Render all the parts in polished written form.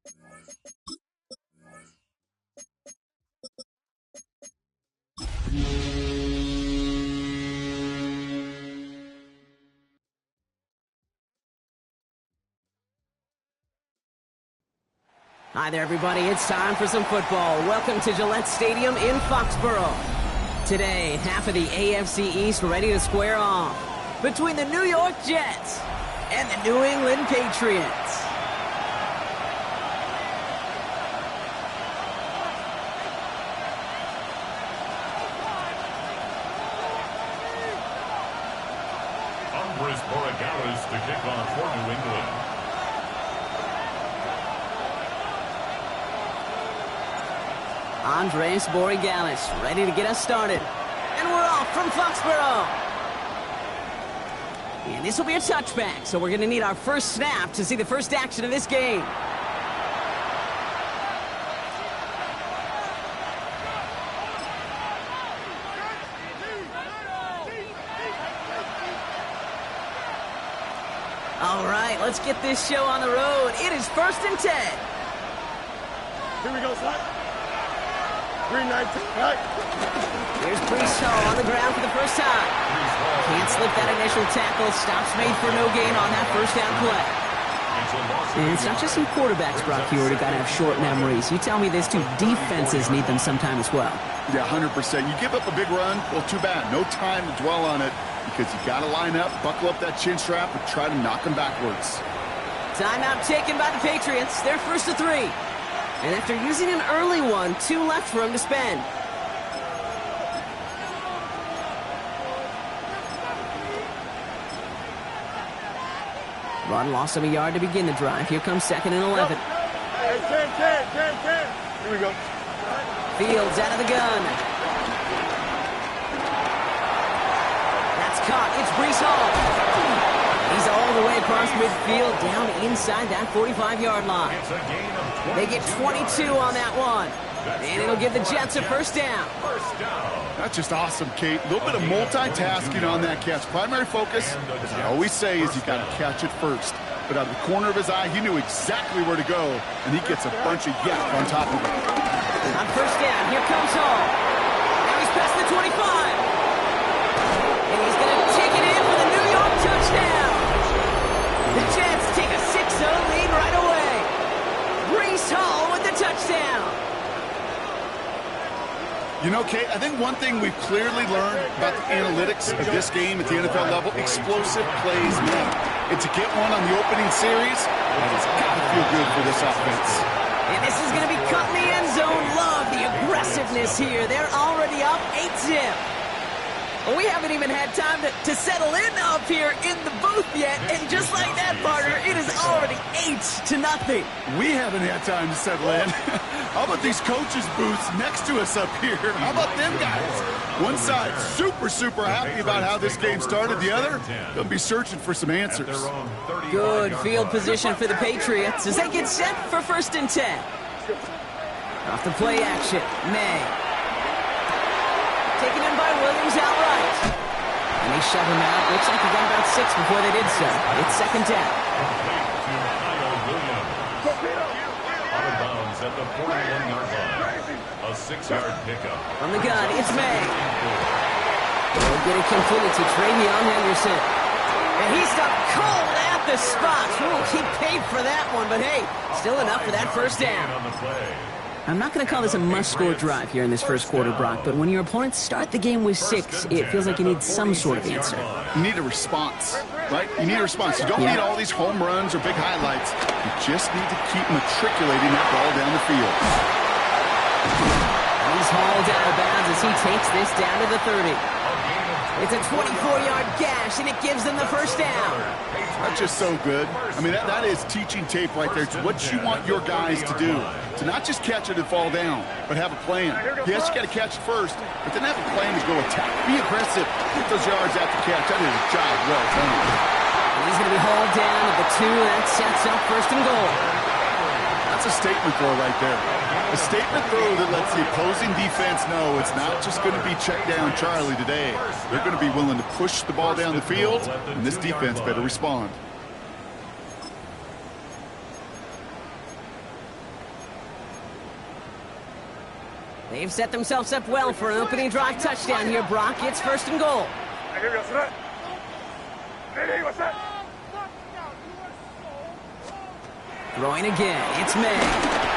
Hi there, everybody. It's time for some football. Welcome to Gillette Stadium in Foxborough. Today, half of the AFC East ready to square off between the New York Jets and the New England Patriots. To kick off for New England. Andres Borregales ready to get us started. And we're off from Foxborough. And this will be a touchback, so we're going to need our first snap to see the first action of this game. All right, let's get this show on the road. It is 1st and 10. Here we go, son. 3-19. Right. Here's Brees Hall on the ground for the first time. Can't slip that initial tackle. Stops made for no gain on that first down play. And it's not just some quarterbacks, Brock, here who got to have short memories. You tell me these two defenses need them sometime as well. Yeah, 100%. You give up a big run, well, too bad. No time to dwell on it because you got to line up, buckle up that chin strap, and try to knock them backwards. Timeout taken by the Patriots. They're 1st and 3. And after using an early one, 2 left for them to spend. Run loss of a yard to begin the drive. Here comes 2nd and 11. Hey, 10. Here we go. Fields out of the gun. That's caught. It's Brees Hall. He's all the way across midfield, down inside that 45-yard line. They get 22 on that one. And it'll give the Jets a first down. That's just awesome, Kate. A little bit of multitasking on that catch. Primary focus, as I always say, is you got to catch it first. But out of the corner of his eye, he knew exactly where to go, and he gets a bunch of yak on top of it. On first down, here comes Hall. Now he's past the 25. And he's going to take it in for the New York touchdown. The Jets take a 6-0 lead right away. Brees Hall with the touchdown. You know, Kate, I think one thing we've clearly learned about the analytics of this game at the NFL level, explosive plays matter. And to get one on the opening series, that has got to feel good for this offense. And this is going to be cut in the end zone. Love the aggressiveness here. They're already up 8-0. Well, we haven't even had time to settle in up here in the booth yet. And just like that, partner, it is already 8-0. We haven't had time to settle in. How about these coaches' booths next to us up here? How about them guys? One side super happy about how this game started. The other, they'll be searching for some answers. Good field position for the Patriots as they get set for 1st and 10. Off the play action, May. Taken in by Williams outright. And they shove him out. Looks like he got about 6 before they did so. It's 2nd down. Out of bounds at the 41-yard line. A 6-yard pickup. From the gun, it's May. They'll get it completed to Travion Henderson. And he stopped cold at the spot. Ooh, he paid for that one, but hey, still enough for that first down. I'm not going to call this a must-score drive here in this first quarter, Brock, but when your opponents start the game with 6, it feels like you need some sort of answer. You need a response, right? You need a response. You don't need all these home runs or big highlights. You just need to keep matriculating that ball down the field. He's hauled out of bounds as he takes this down to the 30. It's a 24-yard gash, and it gives them the first down. That's just so good. I mean, that is teaching tape right there. It's what you want your guys to do. To not just catch it and fall down, but have a plan. Yes, you got to catch it first, but then have a plan to go attack. Be aggressive. Get those yards after catch. That is a job well done. He's going to be hauled down at the 2. That sets up 1st and goal. That's a statement throw right there. A statement throw that lets the opposing defense know it's not just going to be check down Charlie today. They're going to be willing to push the ball down the field, and this defense better respond. They've set themselves up well for an opening drive touchdown here, Brock. It's 1st and goal. Here we go, set. Ready, what's that? Throwing again. It's May.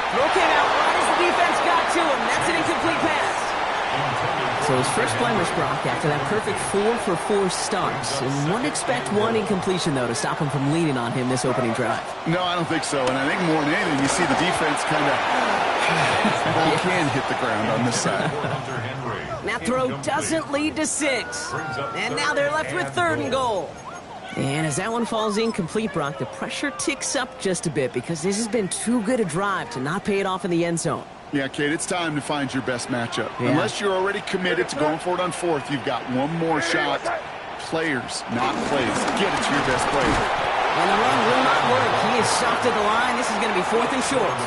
Throw came out right as the defense got to him. That's an incomplete pass. So his first blemish, Brock, after that perfect 4-for-4 starts. And wouldn't expect one incompletion, though, to stop him from leaning on him this opening drive. No, I don't think so. And I think more than anything, you see the defense kind of ball can hit the ground on this side. That throw doesn't lead to 6. And now they're left with 3rd and goal. And as that one falls incomplete, Brock, the pressure ticks up just a bit because this has been too good a drive to not pay it off in the end zone. Yeah, Kate, it's time to find your best matchup. Yeah. Unless you're already committed to going for it on 4th, you've got one more shot. Players, not plays. Get it to your best player. And the run will not work. He is stopped at the line. This is going to be 4th and short.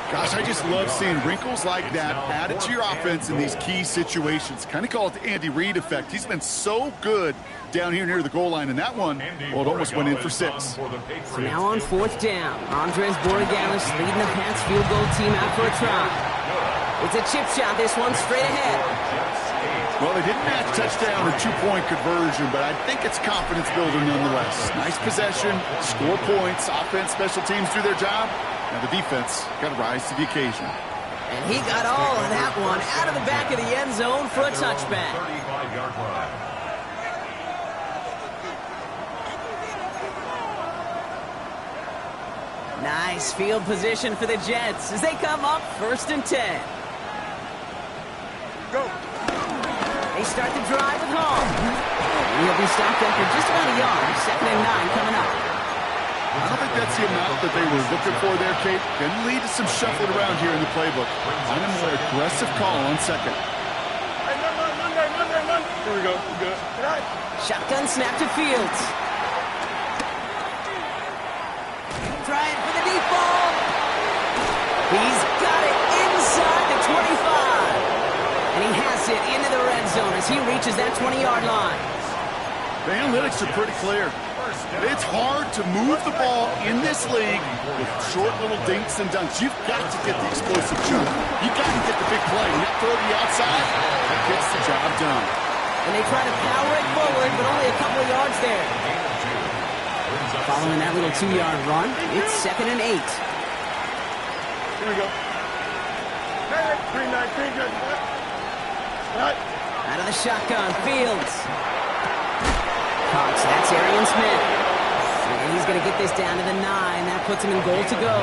Gosh, I just love seeing wrinkles like that added to your offense in these key situations. Kind of call it the Andy Reid effect. He's been so good down here near the goal line, and that one, well, it almost went in for 6. So now on 4th down, Andres Borregalis leading the Pats field goal team out for a try. It's a chip shot, this one straight ahead. Well, they didn't match touchdown or 2-point conversion, but I think it's confidence building nonetheless. Nice possession, score points, offense, special teams do their job. Now the defense got to rise to the occasion. And he got all of that one out of the back of the end zone for a touchback. 35-yard line. Nice field position for the Jets as they come up 1st and 10. Go. They start the drive with Hall. He'll be stopped after just about a yard. 2nd and 9 coming up. I don't think that's the amount that they were looking for there, Kate. Can lead to some shuffling around here in the playbook. Find a more aggressive call on 2nd. Hey, Monday. Here we go. Good. Shotgun snap to Fields. Trying for the deep ball. He's got it inside the 25. And he has it into the red zone as he reaches that 20-yard line. The analytics are pretty clear. It's hard to move the ball in this league with short little dinks and dunks. You've got to get the explosive chunk. You've got to get the big play. And that throw to the outside, that gets the job done. And they try to power it forward, but only a couple of yards there. Following that little 2-yard run, it's 2nd and 8. Here we go. Hey, 3-19, good. Right. Out of the shotgun, Fields. Cox, that's Arian Smith. And he's going to get this down to the 9. That puts him in goal to go.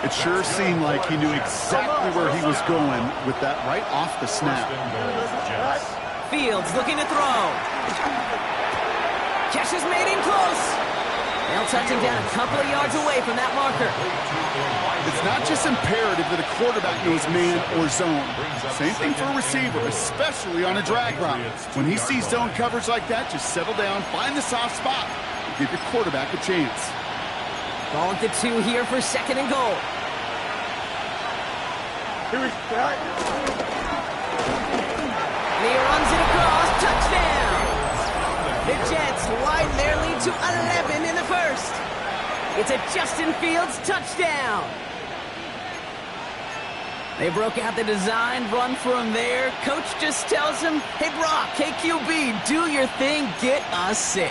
It sure seemed like he knew exactly where he was going with that right off the snap. Fields looking to throw. Catch is made in close. They'll touch him down a couple of yards away from that marker. It's not just imperative that a quarterback knows man or zone. Same thing for a receiver, especially on a drag route. When he sees zone coverage like that, just settle down, find the soft spot, and give your quarterback a chance. Ball at the 2 here for 2nd and goal. Here we go. And he runs it across. Touchdown! The Jets widen their lead to 11 in the 1st. It's a Justin Fields touchdown. They broke out the design run for him there. Coach just tells him, hey, Brock, hey, QB, do your thing, get us 6.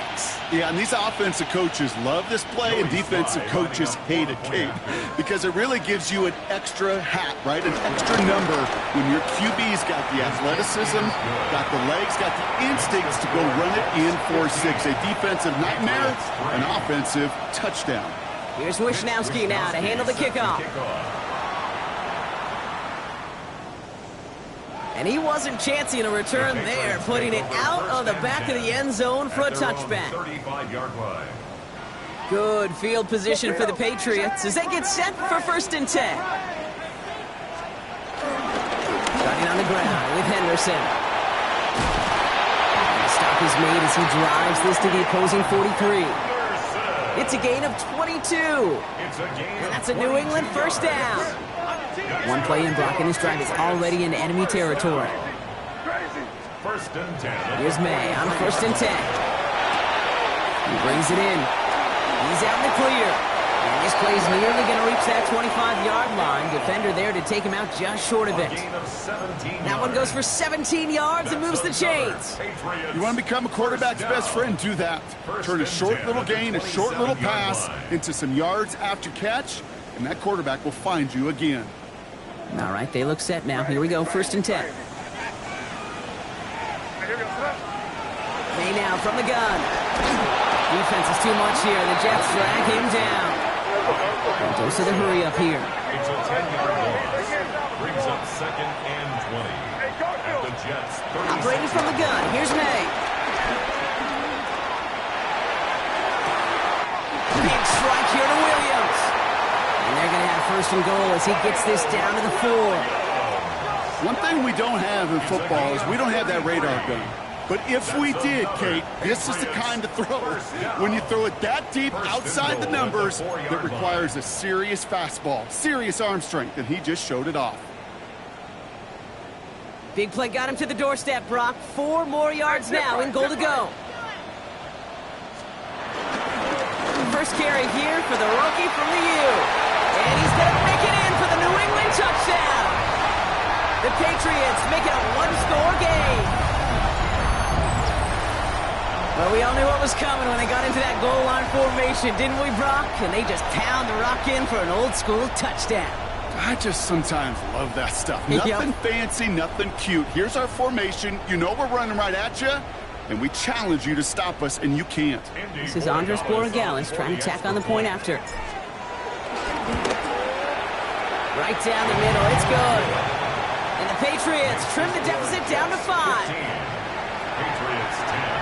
Yeah, and these offensive coaches love this play, and defensive coaches hate it, Kate, because it really gives you an extra hat, right, an extra number when your QB's got the athleticism, got the legs, got the instincts to go run it in for 6. A defensive nightmare, an offensive touchdown. Here's Wishnowski now to handle the kickoff. And he wasn't chancing a return there, putting it out of the back of the end zone for a touchback. 35-yard line. Good field position for the Patriots as they get set for 1st and 10. Starting on the ground with Henderson. The stop is made as he drives this to the opposing 43. It's a gain of 22. And that's a New England 1st down. One play in Brock and his drive is already in enemy territory. 1st and 10. Here's May on 1st and 10. He brings it in. He's out in the clear. And This play's nearly going to reach that 25-yard line. Defender there to take him out just short of it. That one goes for 17 yards and moves the chains. You want to become a quarterback's best friend? Do that. Turn a short little gain, a short little pass into some yards after catch, and that quarterback will find you again. All right, they look set now. Here we go, 1st and 10. May now from the gun. Defense is too much here. The Jets drag him down. Dose of the hurry up here. It's a 10-yard loss. Brings up 2nd and 20. At the Jets, 30. Operating from the gun. Here's May. Big strike here to Williams. And they're going to have 1st and goal as he gets this down to the 4. One thing we don't have in football is we don't have that radar gun. But if we did, Kate, this is the kind of throw. When you throw it that deep outside the numbers, that requires a serious fastball, serious arm strength, and he just showed it off. Big play got him to the doorstep, Brock. 4 more yards now and goal to go. First carry here for the rookie from the U. And he's going to make it in for the New England touchdown. The Patriots make it a 1-score game. Well, we all knew what was coming when they got into that goal line formation, didn't we, Brock? And they just pound the rock in for an old-school touchdown. I just sometimes love that stuff. Nothing fancy, nothing cute. Here's our formation. You know we're running right at you, and we challenge you to stop us, and you can't. This is Andres Borregales trying to tack on the point after. Right down the middle. It's good. And the Patriots trim the deficit down to 5. Patriots 10.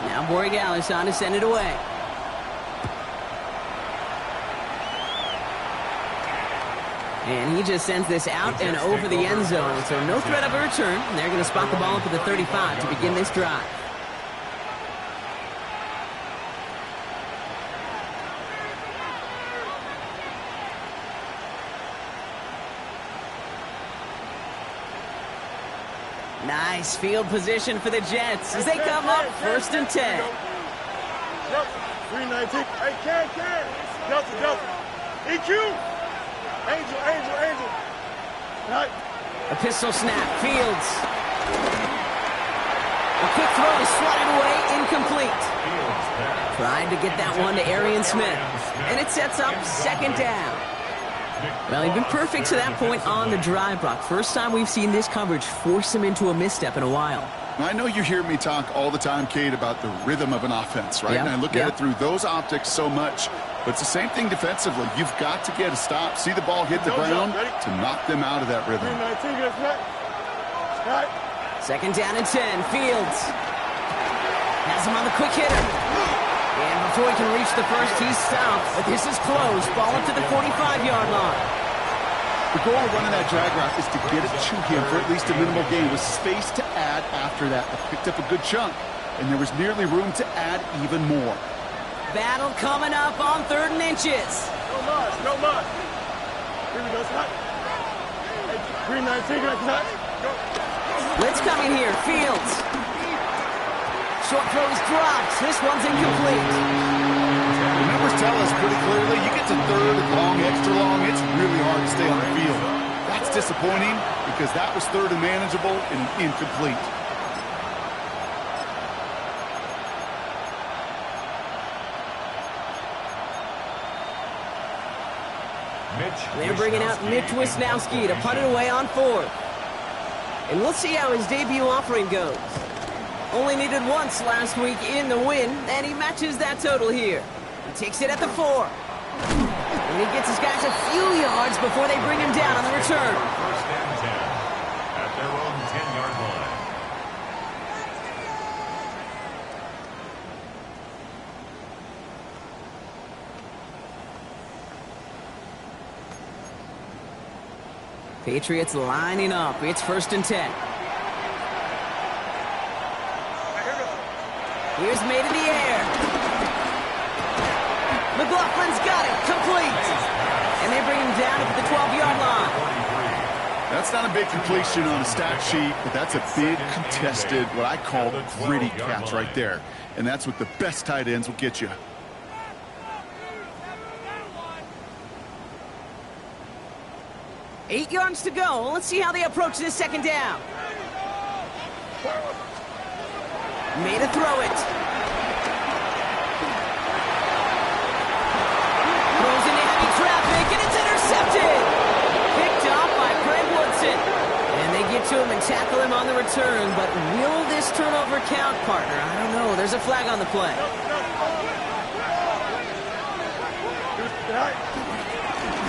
Now Borregales on to send it away. And he just sends this out and over the end zone. So no threat of a return. And they're going to spot the ball up at the 35 to begin this drive. Nice field position for the Jets as they come up 1st and 10. 319. Hey, can. Delta. EQ. Angel. Right. A pistol snap. Fields. A quick throw is swatted away. Incomplete. Trying to get that one to Arian Smith. And it sets up 2nd down. Well, he'd been perfect to that point on the drive, Brock. First time we've seen this coverage force him into a misstep in a while. I know you hear me talk all the time, Kate, about the rhythm of an offense, right? Yep. And I look at it through those optics so much. But it's the same thing defensively. You've got to get a stop, see the ball hit the ground to knock them out of that rhythm. 319, right. 2nd down and 10. Fields has him on the quick hitter. And before he can reach the 1st, he's stopped. But this is close. Ball up to the 45-yard line. The goal of running that drag route is to get it to him for at least a minimal gain with space to add after that. They picked up a good chunk, and there was nearly room to add even more. Battle coming up on 3rd and inches. No mud. Here we go, Scott. 319, right. Blitz coming here. Fields. Short throws dropped. This one's incomplete. The numbers tell us pretty clearly, you get to 3rd and long, extra long, it's really hard to stay on the field. That's disappointing because that was 3rd and manageable and incomplete. They're bringing out Mitch Wisnowski to punt it away on 4th. And we'll see how his debut offering goes. Only needed once last week in the win, and he matches that total here. He takes it at the 4. And he gets his guys a few yards before they bring him down on the return. 1st and 10 at their own 10-yard line. Patriots lining up. It's 1st and 10. Here's made in the air. McLaughlin's got it. Complete. And they bring him down at the 12-yard line. That's not a big completion on a stat sheet, but that's a big contested, what I call gritty catch right there. And that's what the best tight ends will get you. Eight yards to go. Let's see how they approach this second down. Made a throw it. Throws into heavy traffic, and it's intercepted. Picked off by Craig Woodson. And they get to him and tackle him on the return. But will this turnover count, partner? I don't know. There's a flag on the play.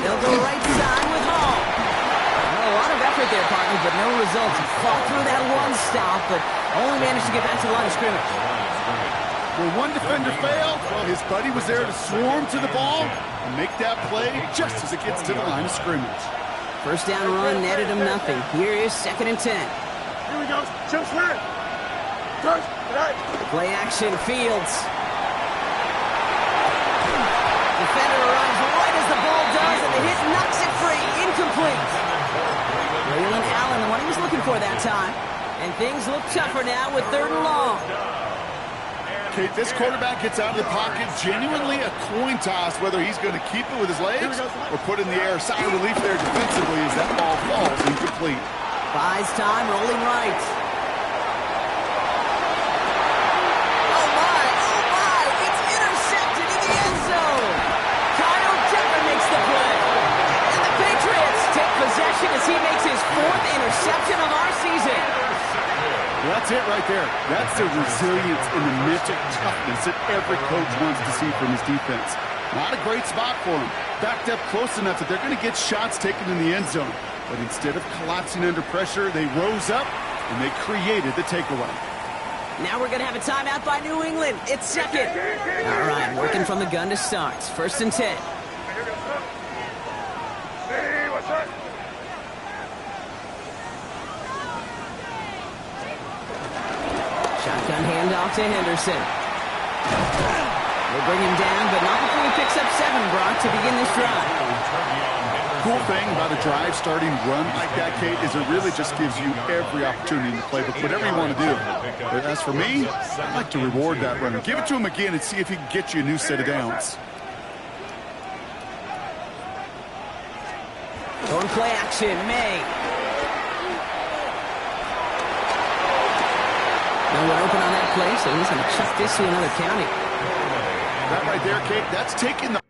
They'll go right side with Hall. A lot of effort there, partner, but no results. He fought through that one stop, but only managed to get back to the line of scrimmage. Well, one defender failed. Well, his buddy was there to swarm to the ball and make that play just as it gets to the line of scrimmage. First down run netted him nothing. Here is 2nd and 10. Here we go. Jump slant. Touch. Play action, Fields. Defender arrives right as the ball does, and the hit knocks it free. Incomplete. Waylon Allen, the one he was looking for that time. And things look tougher now with 3rd and long. Okay, this quarterback gets out of the pocket, genuinely a coin toss whether he's going to keep it with his legs or put it in the air. Sigh of relief there defensively as that ball falls incomplete. Buys time, rolling right. Oh my, it's intercepted in the end zone. Kyle Decker makes the play. And the Patriots take possession as he makes his 4th interception of our season. Well, that's it right there. That's the resilience and the mental toughness that every coach wants to see from his defense. Not a great spot for him. Backed up close enough that they're going to get shots taken in the end zone. But instead of collapsing under pressure, they rose up and they created the takeaway. Now we're going to have a timeout by New England. It's 2nd. All right, working from the gun to start. 1st and 10. Hey, what's up? Shotgun handoff to Henderson. They'll bring him down, but not before he picks up 7, Brock, to begin this drive. Cool thing about a drive starting run like that, Kate, is it really just gives you every opportunity in the playbook, whatever you want to do. But as for me, I'd like to reward that runner. Give it to him again and see if he can get you a new set of downs. Going play action, May. No one open on that play, so he's going to chuck this to another county. That right there, Kate, that's taking the...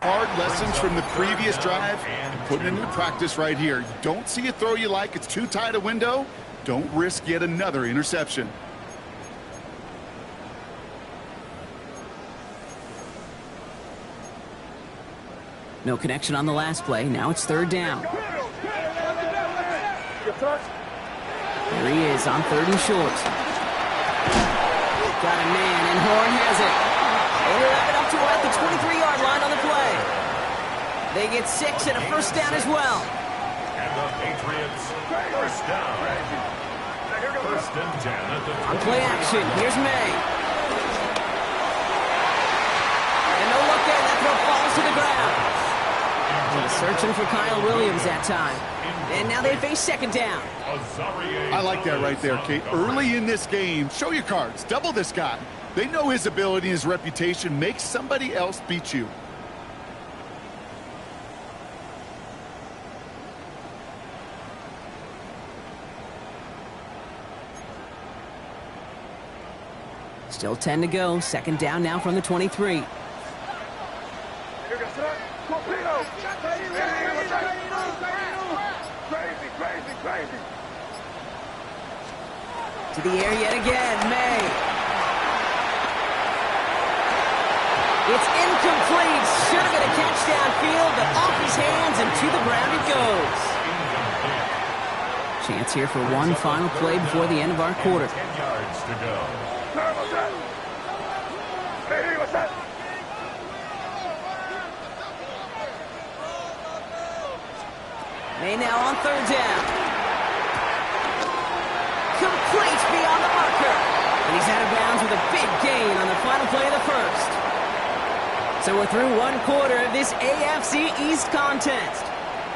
Hard lessons from the previous drive and putting it into practice right here. You don't see a throw you like, it's too tight a window. Don't risk yet another interception. No connection on the last play. Now it's third down. There he is on third and short. Got a man, and Horn has it. They wrap it up to about the 23-yard line on the play. They get 6 and a first down as well. And the Patriots, first down. First and 10 at the 20. On play action, here's May. And no look there, that throw falls to the ground. Searching for Kyle Williams that time. And now they face second down. I like that right there, Kate. Early in this game, show your cards. Double this guy. They know his ability and his reputation makes somebody else beat you. Still 10 to go. Second down now from the 23. To the air yet again, May. It's incomplete. Should have been a catch downfield, but off his hands and to the ground it goes. Chance here for one final play before the end of our quarter. 10 yards to go. May now on third down. Complete beyond the marker. And he's out of bounds with a big gain on the final play of the first. So we're through one quarter of this AFC East contest.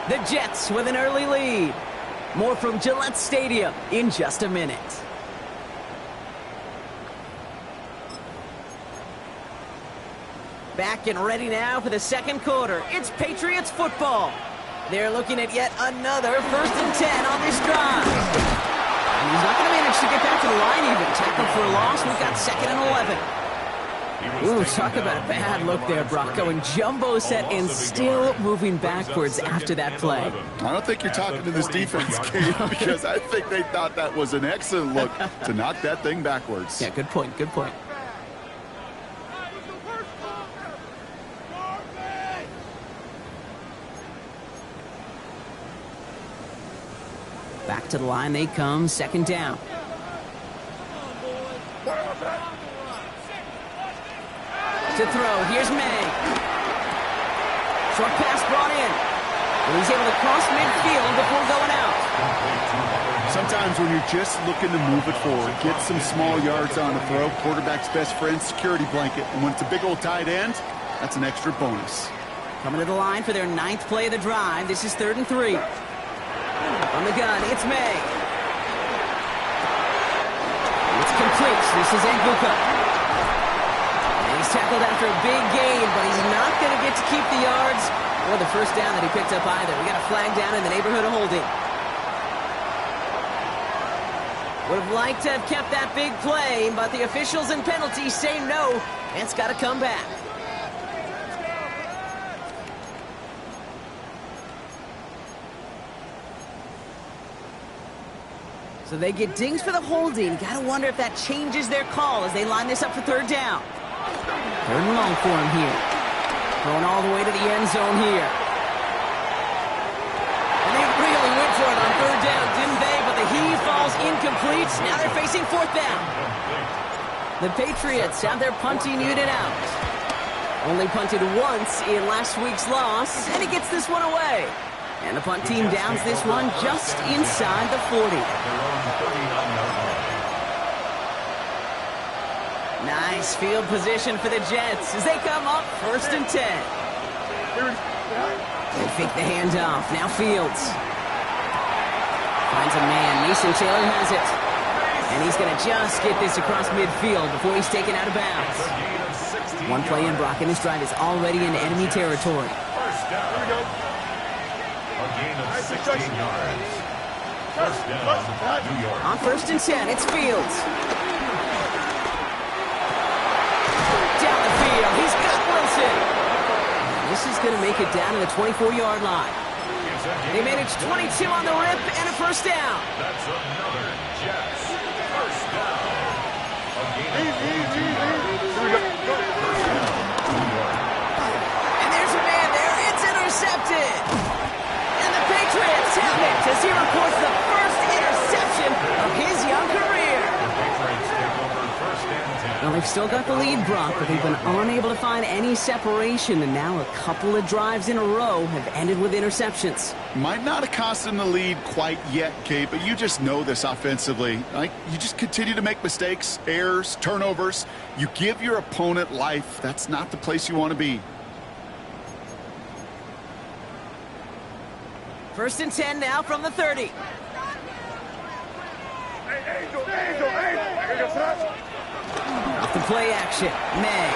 The Jets with an early lead. More from Gillette Stadium in just a minute. Back and ready now for the second quarter. It's Patriots football. They're looking at yet another first and 10 on this drive. And he's not going to manage to get back to the line even. Tackle for a loss. We've got second and 11. Ooh, talk about a bad look there, Brock. Going jumbo set and still moving backwards after that play. I don't think you're talking to this defense, Kate, because I think they thought that was an excellent look to knock that thing backwards. Yeah, good point, good point. Back to the line they come, second down. To throw, here's May. Short pass brought in. And he's able to cross midfield before going out. Sometimes when you're just looking to move it forward, get some small yards on the throw, quarterback's best friend, security blanket. And when it's a big old tight end, that's an extra bonus. Coming to the line for their 9th play of the drive. This is 3rd and 3. On the gun, it's May. It's complete. This is Nguka. And he's tackled after a big gain, but he's not going to get to keep the yards or the first down that he picked up either. We got a flag down in the neighborhood of holding. Would have liked to have kept that big play, but the officials and penalties say no. And it's got to come back. So they get dings for the holding. Got to wonder if that changes their call as they line this up for third down. Third and long for him here. Going all the way to the end zone here. And they really went for it on third down, didn't they? But the heave falls incomplete. Now they're facing fourth down. The Patriots have their punting unit out. Only punted once in last week's loss, and he gets this one away. And the punt team downs this one just inside the 40. Nice field position for the Jets as they come up 1st and 10. They fake the handoff. Now Fields. Finds a man. Mason Taylor has it. And he's going to just get this across midfield before he's taken out of bounds. One play in, Brock, and his drive is already in enemy territory. First down. A gain of 16 yards. First down, New York. On 1st and 10, it's Fields. Down the field, he's got Wilson. This is going to make it down to the 24-yard line. They manage 22 on the rip and a first down. That's another Jets. First down. A gain of 22 yards. First down, New York. And there's a man there. It's intercepted. Well, they've still got the lead, Brock, but they've been unable to find any separation, and now a couple of drives in a row have ended with interceptions. Might not have cost them the lead quite yet, Kate, but you just know this offensively. Like, you just continue to make mistakes, errors, turnovers. You give your opponent life. That's not the place you want to be. 1st and 10 now from the 30. Off the play action, May.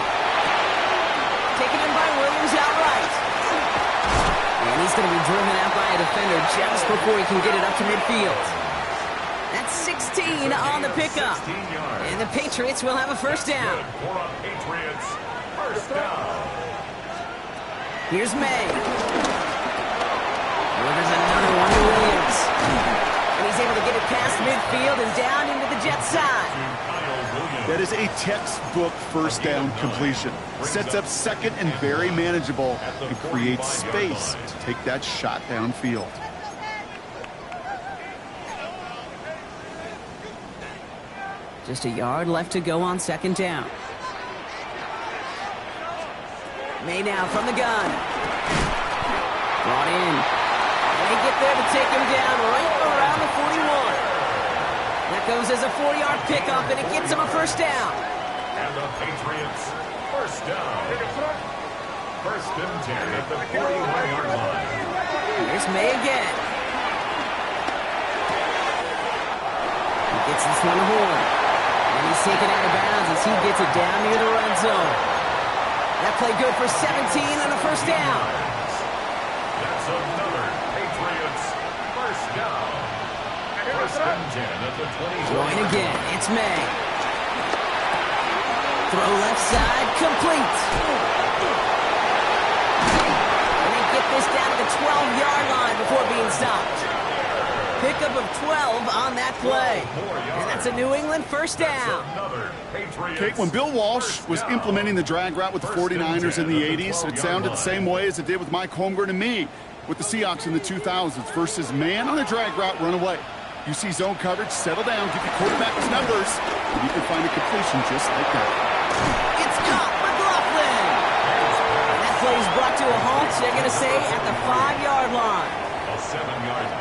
Taken in by Williams outright. And he's going to be driven out by a defender just before he can get it up to midfield. That's 16 on the pickup. And the Patriots will have a first down. Here's May. Delivers another one to Williams. And he's able to get it past midfield and down into the Jets side. That is a textbook first down completion. Sets up second and very manageable and creates space to take that shot downfield. Just a yard left to go on 2nd down. May now from the gun. Brought in. And they get there to take him down right around the 41. That goes as a 4-yard pickup, and it gets him a first down. And the Patriots, first down. 1st and 10 at the 41-yard line. Here's May again. He gets this one horn. And he's taken out of bounds as he gets it down near the red zone. That play good for 17 and a first down. That's another Patriots first down. 1st and 10 at the 20. Going again, it's May. Throw left side, complete. And they get this down to the 12-yard line before being stopped. Pickup of 12 on that play. And that's a New England first down. Kate, when Bill Walsh was implementing the drag route with the 49ers in the 80s, it sounded the same way as it did with Mike Holmgren and me with the Seahawks in the 2000s versus man on a drag route, run away. You see zone coverage, settle down, give your quarterback his numbers, and you can find a completion just like that. It's caught, McLaughlin! And that play is brought to a halt, so they're going to say at the 5-yard line.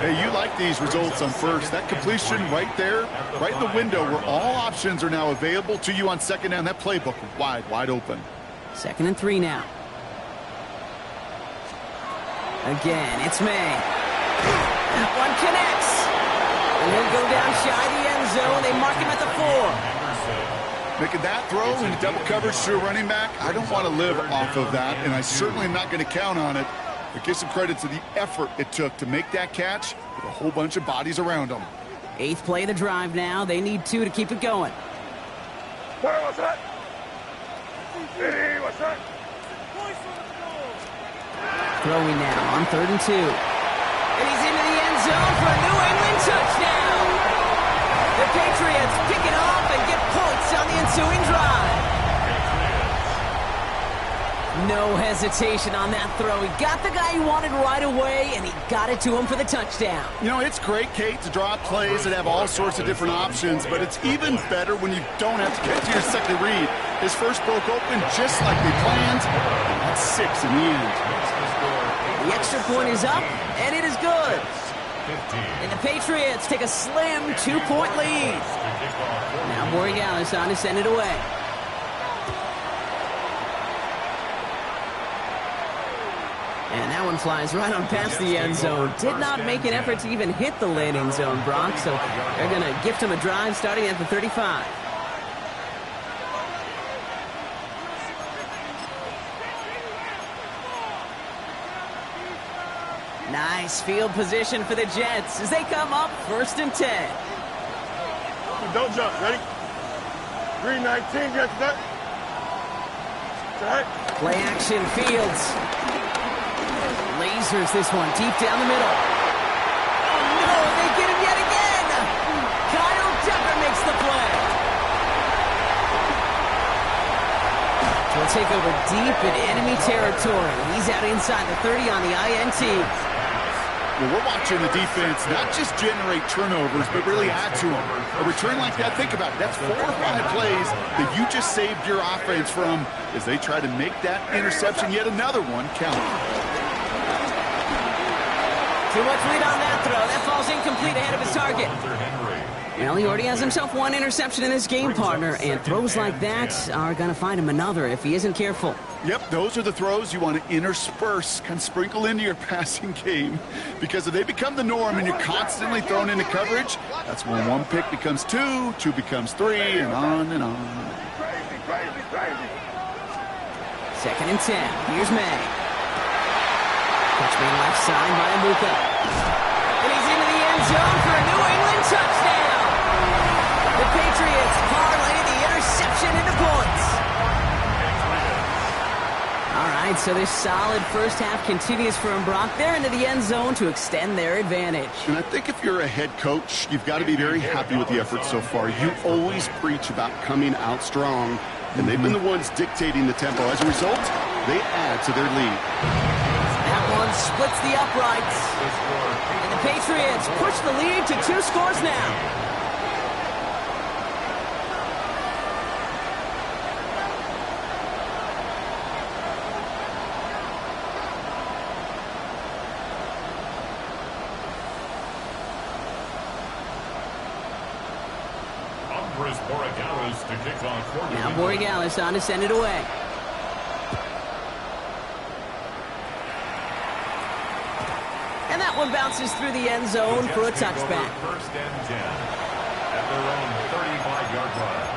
Hey, you like these results on first. That completion right there, right in the window where all options are now available to you on 2nd down. That playbook wide open. 2nd and 3 now. Again, it's May. That one connects. And he'll go down shy of the end zone. They mark him at the 4. Making that throw in double coverage to a running back, I don't want to live off of that, and I certainly am not going to count on it. But give some credit to the effort it took to make that catch with a whole bunch of bodies around him. 8th play of the drive now. They need 2 to keep it going. What's that? Throwing now on 3rd and 2. And he's into the end zone for a New England touchdown. The Patriots pick it off and get points on the ensuing drive. No hesitation on that throw. He got the guy he wanted right away, and he got it to him for the touchdown. You know, it's great, Kate, to draw up plays that have all sorts of different options, but it's even better when you don't have to get to your second read. His first broke open just like they planned. That's 6 in the end. The extra point is up, and it is good. And the Patriots take a slim 2-point lead. Now Borregales on to send it away. And that one flies right on past the end zone. Did not make an effort to even hit the landing zone, Brock, so they're going to gift him a drive starting at the 35. Nice field position for the Jets as they come up 1st and 10. Don't jump. Ready? 319. Get that. Right. Play action, Fields. Lasers this one deep down the middle. Oh no, they get him yet again. Kyle Tucker makes the play. He'll take over deep in enemy territory. He's out inside the 30 on the INT. Well, we're watching the defense not just generate turnovers, but really add to them. A return like that, think about it. That's 4 or 5 plays that you just saved your offense from as they try to make that interception, yet another one, count. Too much lead on that throw. That falls incomplete ahead of his target. Well, he already has himself 1 interception in this game, partner, and throws like that are going to find him another if he isn't careful. Yep, those are the throws you want to intersperse, kind of sprinkle into your passing game, because if they become the norm and you're constantly thrown into coverage, that's when 1 pick becomes 2, 2 becomes 3, and on and on. 2nd and 10. Here's May. Catch me left side by Amuka. And he's into the end zone for a New England touchdown. The Patriots parlay the interception into points. All right, so this solid first half continues from Brock. They're into the end zone to extend their advantage. And I think if you're a head coach, you've got to be very happy with the effort so far. You always preach about coming out strong, and they've been the ones dictating the tempo. As a result, they add to their lead. That one splits the uprights. And the Patriots push the lead to 2 scores now. Now Borregales on to send it away. And that one bounces through the end zone for a touchback. 1st and 10 at their own 35-yard line.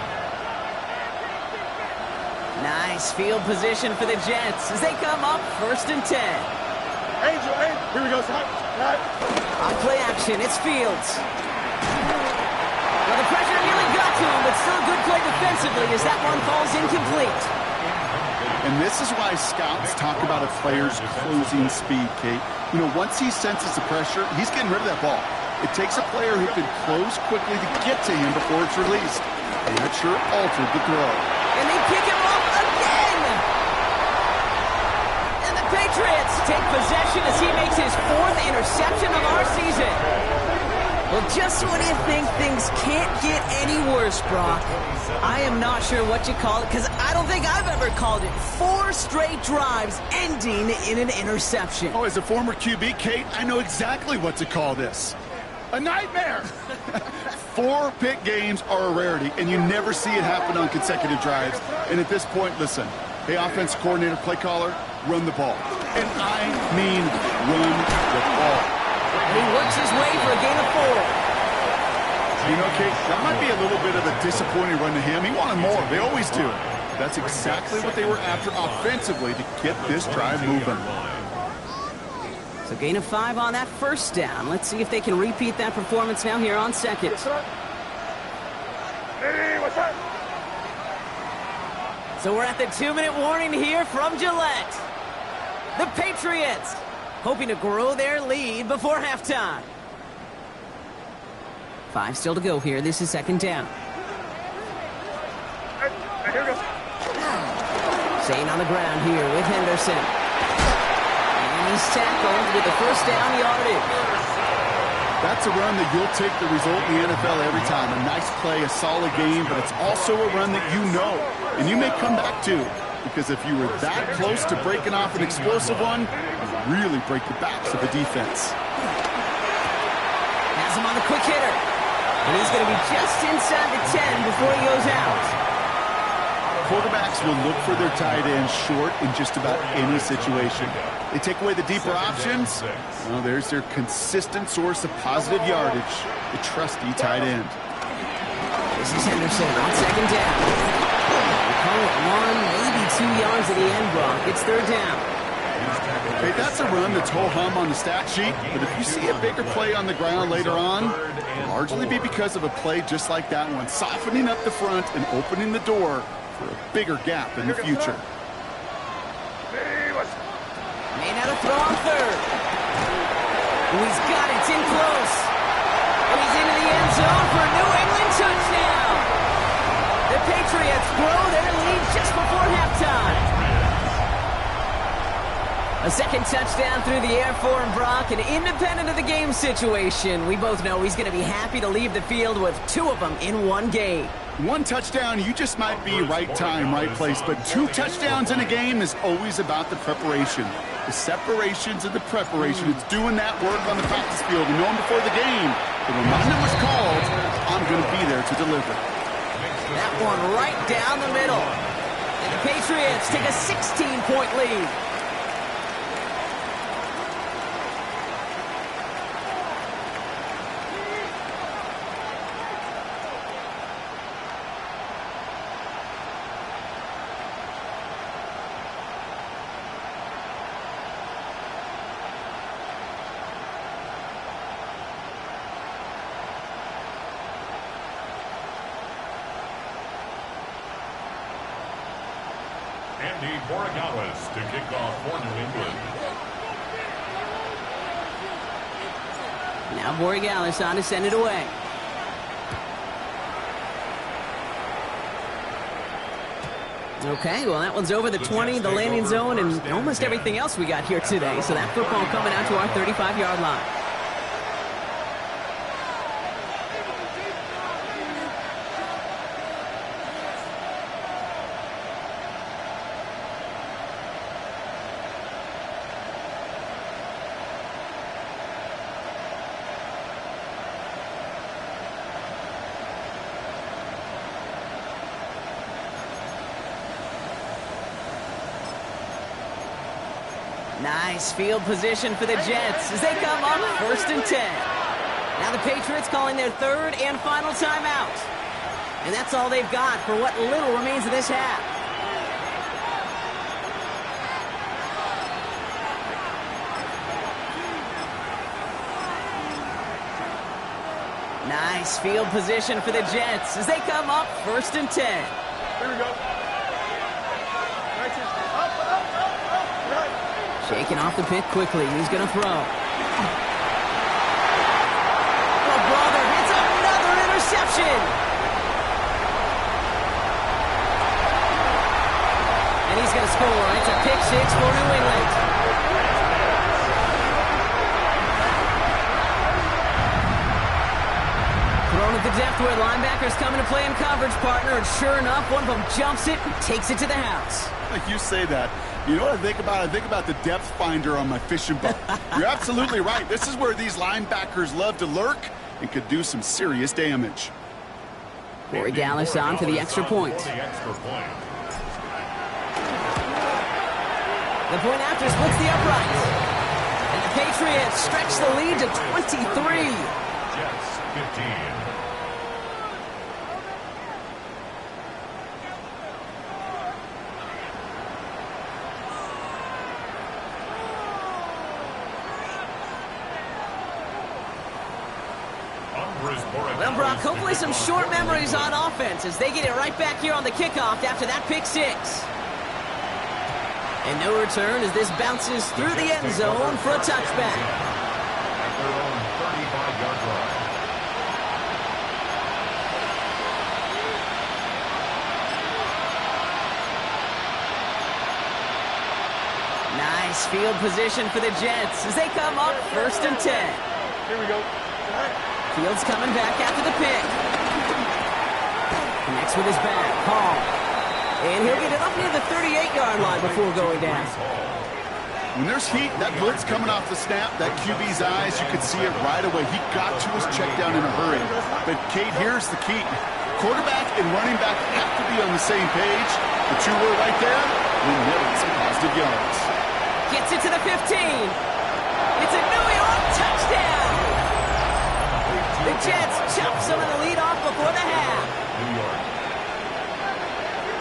Nice field position for the Jets as they come up 1st and 10. Angel, here we go, Scott. On play action, it's Fields. Well, the pressure nearly got to him, but still a good play defensively as that one falls incomplete. And this is why scouts talk about a player's closing speed, Kate. You know, once he senses the pressure, he's getting rid of that ball. It takes a player who can close quickly to get to him before it's released. And that sure altered the throw. And they pick him up again! And the Patriots take possession as he makes his 4th interception of our season. Well, just when you think things can't get any worse, Brock, I am not sure what you call it, because I don't think I've ever called it 4 straight drives ending in an interception. Oh, as a former QB, Kate, I know exactly what to call this. A nightmare! 4 pick games are a rarity, and you never see it happen on consecutive drives. And at this point, listen, hey, offense coordinator, play caller, run the ball. And I mean run the ball. And he works his way for a gain of 4. You know, Kate, that might be a little bit of a disappointing run to him. He wanted more. They always do. That's exactly what they were after offensively to get this drive moving. So gain of 5 on that 1st down. Let's see if they can repeat that performance now here on 2nd. Hey, what's up? So we're at the 2-minute warning here from Gillette. The Patriots hoping to grow their lead before halftime. 5 still to go here. This is 2nd down. Hey, here we go. Staying on the ground here with Henderson. And he's tackled with the 1st down yardage. That's a run that you'll take the result in the NFL every time. A nice play, a solid game, but it's also a run that you know, and you may come back to. Because if you were that close to breaking off an explosive one, you really break the backs of the defense. Has him on the quick hitter. And he's going to be just inside the 10 before he goes out. Quarterbacks will look for their tight end short in just about any situation. They take away the deeper options. Well, there's their consistent source of positive yardage, the trusty tight end. This is Henderson on 2nd down. Call it 1, maybe 2 yards at the end, Brock. It's 3rd down. Hey, that's a run that's ho-hum on the stat sheet, but if you see a bigger play on the ground later on, it'll largely be because of a play just like that one, softening up the front and opening the door for a bigger gap in the future. May not have thrown 3rd. Oh, he's got it. It's in close. And he's into the end zone for a New England touchdown. The Patriots grow their lead just before halftime. A A second touchdown through the air for him, Brock, and independent of the game situation, we both know he's going to be happy to leave the field with 2 of them in one game. 1 touchdown, you just might be right time, right place, but 2 touchdowns in a game is always about the preparation. The separations and the preparation. It's doing that work on the practice field. You know him before the game. But when my number's called, I'm going to be there to deliver. That one right down the middle. And the Patriots take a 16-point lead. Andy Borregales to kick off for New England. Now Borregales on to send it away. Okay, well, that one's over the 20, the landing zone, and almost everything else we got here today. So that football coming out to our 35-yard line. Nice field position for the Jets as they come up 1st and 10. Now the Patriots calling their 3rd and final timeout. And that's all they've got for what little remains of this half. Nice field position for the Jets as they come up 1st and 10. Here we go. Shaking off the pick quickly. He's going to throw. Oh, brother, it's another interception. And he's going to score. It's a pick 6 for New England. Thrown at the depth where linebackers coming to play in coverage, partner. And sure enough, one of them jumps it and takes it to the house. You say that. You know what I think about? I think about the depth finder on my fishing boat. You're absolutely right. This is where these linebackers love to lurk and could do some serious damage. Borregales on for the extra point. The point after splits the uprights. And the Patriots stretch the lead to 23. Jets 15. Well, Brock, hopefully some short memories on offense as they get it right back here on the kickoff after that pick 6. And no return as this bounces through the end zone for a touchback. At their own 35-yard line. Nice field position for the Jets as they come up 1st and 10. Here we go. Fields coming back after the pick. Connects with his back. Hall. And he'll get it up near the 38-yard line before going down. When there's heat, that blitz coming off the snap, that QB's eyes, you could see it right away. He got to his check down in a hurry. But, Kate, here's the key. Quarterback and running back have to be on the same page. The 2 were right there. We'll never get some positive yards. Gets it to the 15. It's a New York touchdown. The Jets chop some of the lead off before the half. New York.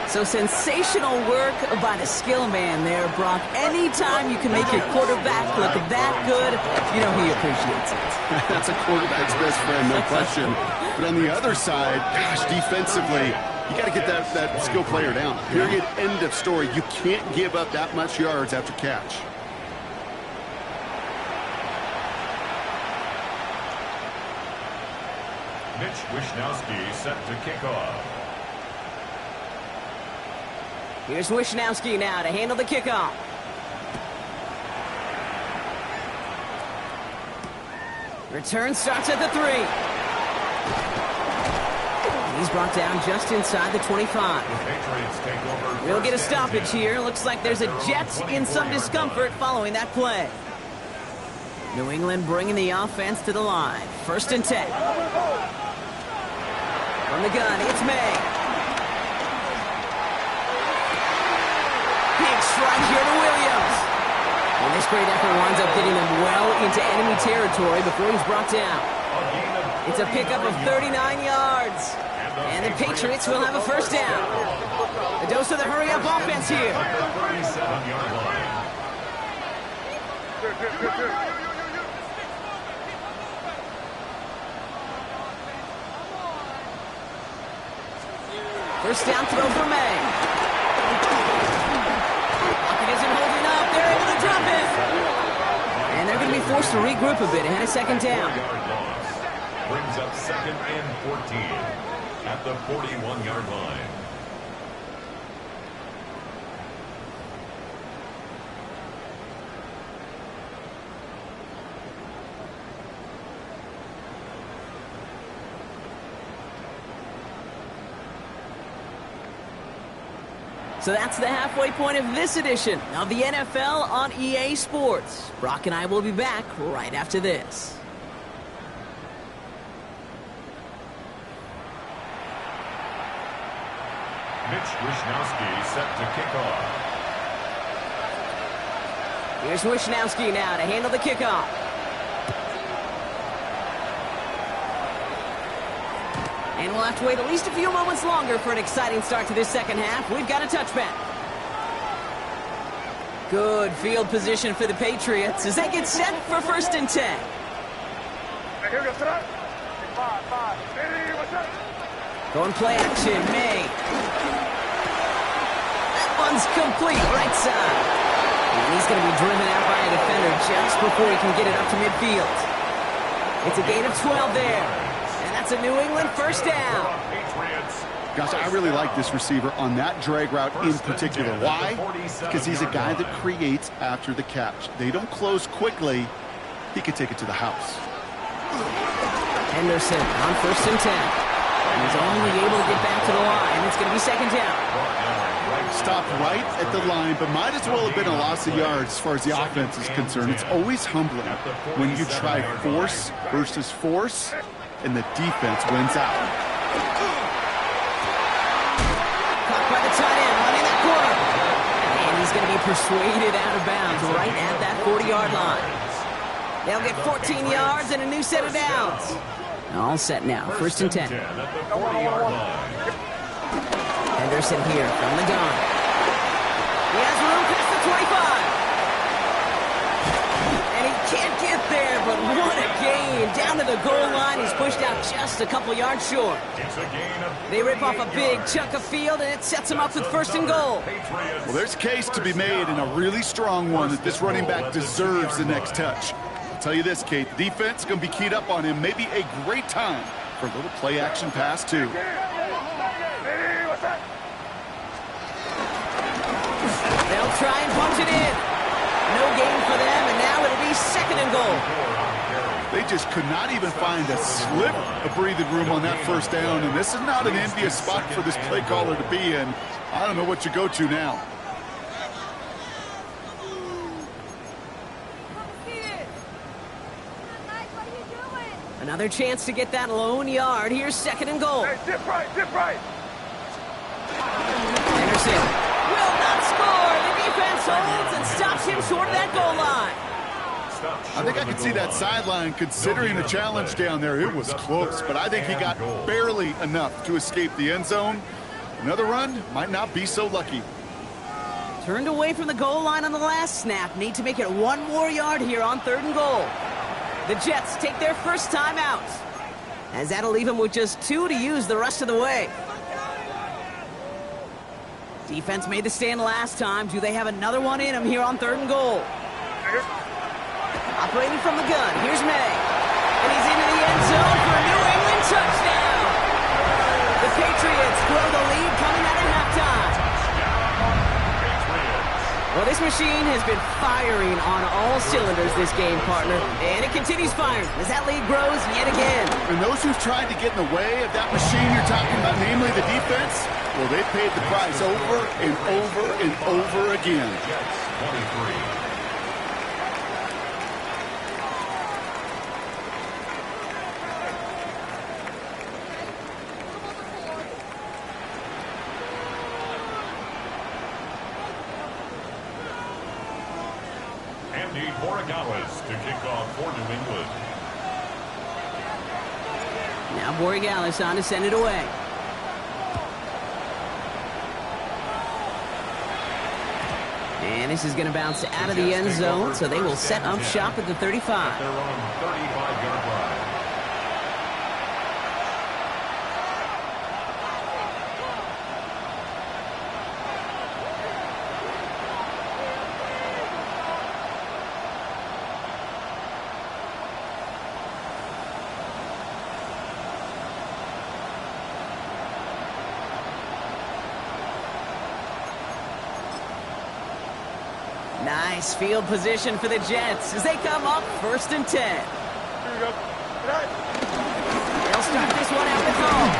So sensational work by the skill man there, Brock. Anytime you can make your quarterback look that good, you know he appreciates it. That's a quarterback's best friend, no question. But on the other side, gosh, defensively, you got to get that skill player down. Period, end of story. You can't give up that much yards after catch. Mitch Wishnowsky set to kick off. Here's Wishnowsky now to handle the kickoff. Return starts at the 3. He's brought down just inside the 25. Patriots take over. We'll get a stoppage here. Looks like there's a Jet in some discomfort following that play. New England bringing the offense to the line. 1st and 10. From the gun, it's May. Big strike here to Williams. And this great effort winds up getting them well into enemy territory before he's brought down. It's a pickup of 39 yards. And the Patriots will have a 1st down. A dose of the hurry-up offense here. 37-yard line. First down throw for May. Pocket isn't holding up. They're able to drop it. And they're going to be forced to regroup a bit ahead of 2nd down. Brings up 2nd and 14 at the 41-yard line. So that's the halfway point of this edition of the NFL on EA Sports. Brock and I will be back right after this. Mitch Wishnowsky set to kick off. Here's Wishnowsky now to handle the kickoff. And we'll have to wait at least a few moments longer for an exciting start to this 2nd half. We've got a touchback. Good field position for the Patriots as they get set for 1st and 10. Going play action, May. That one's complete, right side. And he's going to be driven out by a defender just before he can get it up to midfield. It's a gain of 12 there. And that's a New England 1st down. Gosh, I really like this receiver on that drag route in particular. Why? Because he's a guy that creates after the catch. They don't close quickly. He could take it to the house. Henderson on 1st and 10. And he's only able to get back to the line. It's going to be 2nd down. Stopped right at the line, but might as well have been a loss of yards as far as the offense is concerned. It's always humbling when you try force versus force, and the defense wins out. Caught by the tight end, running that corner. And he's going to be persuaded out of bounds right at that 40-yard line. They'll get 14 yards and a new set of downs. All set now, 1st and 10. Henderson here from the gun. He has room past the 25. And he can't get there, but what a gain. Down to the goal line, he's pushed out just a couple yards short. They rip off a big chunk of field, and it sets him up with 1st and goal. Well, there's a case to be made, and a really strong one, that this running back deserves the next touch. I'll tell you this, Kate, the defense is going to be keyed up on him. Maybe a great time for a little play-action pass, too. They'll try and punch it in. No gain for them, and now it'll be 2nd and goal. They just could not even find a sliver of breathing room on that 1st down, and this is not an envious spot for this play caller to be in. I don't know what you go to now. Another chance to get that lone yard. Here's 2nd and goal. Hey, dip right, dip right. Henderson will not score. The defense holds and stops him short of that goal line. I think I could see that sideline considering the challenge down there. It was close, but I think he got barely enough to escape the end zone. Another run might not be so lucky. Turned away from the goal line on the last snap. Need to make it 1 more yard here on 3rd and goal. The Jets take their 1st time out, as that'll leave them with just 2 to use the rest of the way. Defense made the stand last time. Do they have another one in them here on 3rd and goal? Operating from the gun, here's May. And he's into the end zone for a New England touchdown. The Patriots grow the lead coming out of halftime. Well, this machine has been firing on all cylinders this game, partner. And it continues firing as that lead grows yet again. And those who've tried to get in the way of that machine you're talking about, namely the defense, well, they've paid the price over and over and over again. Jets 23. Andy Borregales to kick off for New England. Now Borregales on to send it away. And this is going to bounce out of the end zone, so they will set up shop at the 35. Their own 35-yard line. Nice field position for the Jets as they come up 1st and 10. Here we go. They'll start this one out with home.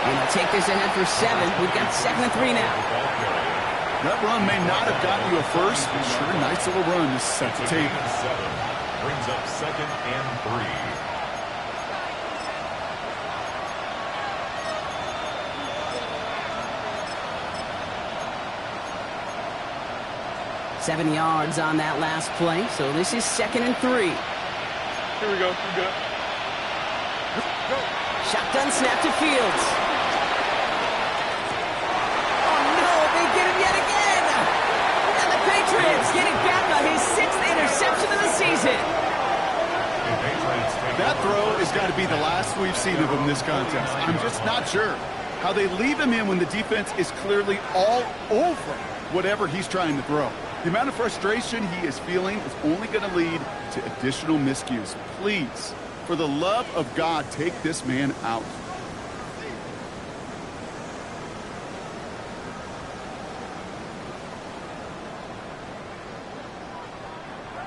And they'll take this ahead for 7. We've got 2nd and 3 now. That run may not have gotten you a first, but sure, nice little run to set the table. 7 brings up 2nd and 3. Seven yards on that last play, so this is 2nd and 3. Here we go. We go. Shotgun snap to Fields. Oh no, they get him yet again! And the Patriots getting back on his 6th interception of the season. That throw has got to be the last we've seen of him this contest. I'm just not sure how they leave him in when the defense is clearly all over whatever he's trying to throw. The amount of frustration he is feeling is only going to lead to additional miscues. Please, for the love of God, take this man out.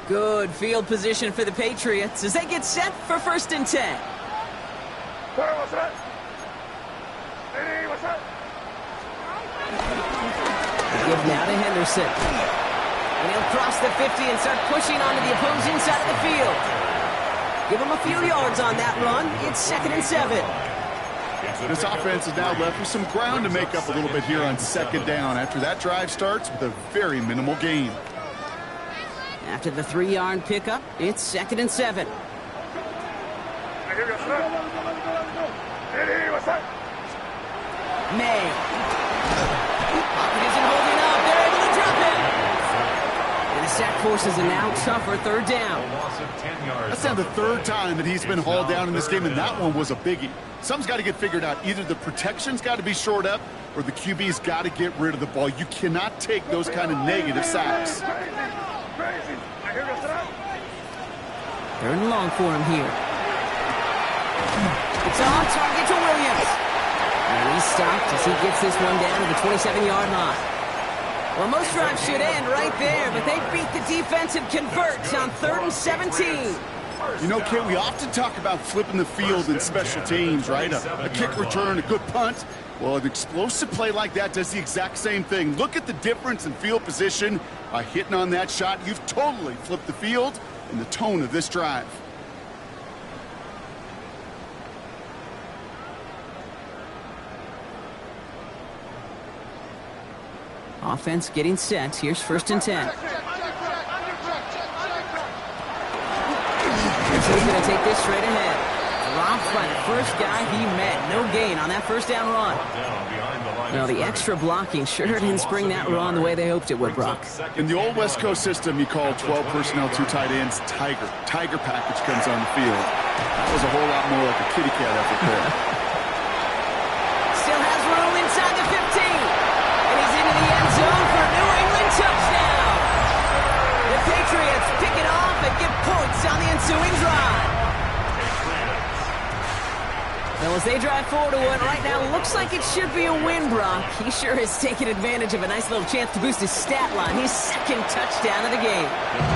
Good field position for the Patriots as they get set for 1st and 10. What's that? Hey, what's that? Give now to Henderson. And he'll cross the 50 and start pushing onto the opposing side of the field. Give him a few yards on that run. It's 2nd and 7. This offense is now left with some ground to make up a little bit here on 2nd down after that drive starts with a very minimal gain. After the 3-yard pickup, it's 2nd and 7. May. Pocket isn't holding up. They're able to drop him. And the sack forces a now tougher 3rd down. That's now the 3rd time that he's been hauled down in this game, and that one was a biggie. Something's got to get figured out. Either the protection's got to be shored up or the QB's got to get rid of the ball. You cannot take those kind of negative sacks. 3rd and long for him here. It's on target to Williams. And he's stopped as he gets this one down to the 27-yard line. Well, most drives should end right there, but they beat the defense and converts on 3rd and 17. You know, Kate, we often talk about flipping the field in special teams, right? A kick return, a good punt. Well, an explosive play like that does the exact same thing. Look at the difference in field position. By hitting on that shot, you've totally flipped the field and the tone of this drive. Offense getting set. Here's 1st and 10. So he's going to take this straight ahead. Dropped by the first guy he met. No gain on that 1st down run. Now, the extra blocking sure didn't spring that run the way they hoped it would, Brock. In the old West Coast system, you call 12 personnel, 2 tight ends, Tiger. Tiger package comes on the field. That was a whole lot more like a kitty cat effort there. Still has room inside the 15. And he's into the end zone for a New England touchdown. The Patriots pick it off and get points on the ensuing drive. Well, as they drive forward to what right now looks like it should be a win, Brock. He sure has taken advantage of a nice little chance to boost his stat line. His second touchdown of the game.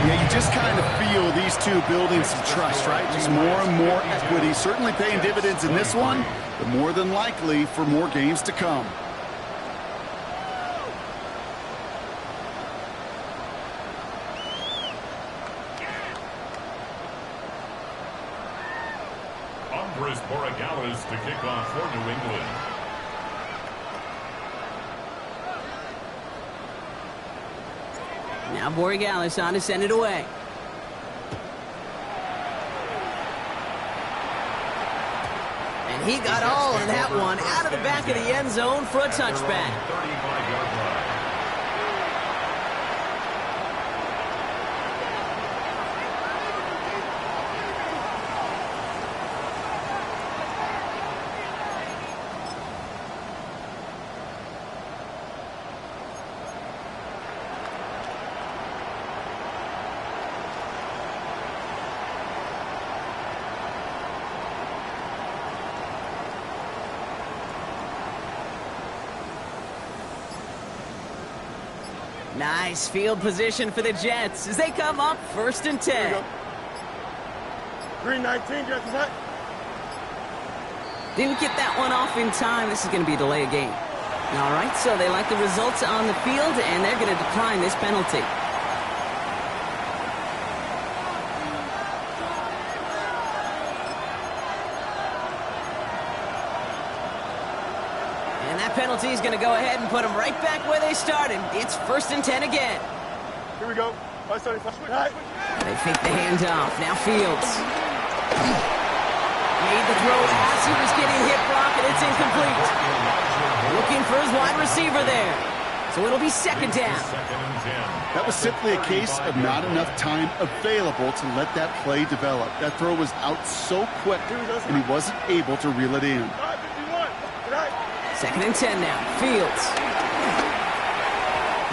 Yeah, you just kind of feel these two building some trust, right? Just more and more equity. Certainly paying dividends in this one, but more than likely for more games to come. To kick off for New England. Now Borregales on to send it away. And he got all of that one out of the back of the end zone for a touchback. 35-yard line. Nice field position for the Jets as they come up 1st and 10. Green 19, Jets attack. Didn't get that one off in time. This is going to be a delay of game. All right, so they like the results on the field, and they're going to decline this penalty. And that penalty is going to go ahead and put them right back where they started. It's 1st and 10 again. Here we go. They fake the handoff. Now Fields. Made the throw as he was getting hit, Brock, and it's incomplete. Looking for his wide receiver there. So it'll be 2nd down. That was simply a case of not enough time available to let that play develop. That throw was out so quick, and he wasn't able to reel it in. 2nd and 10 now. Fields.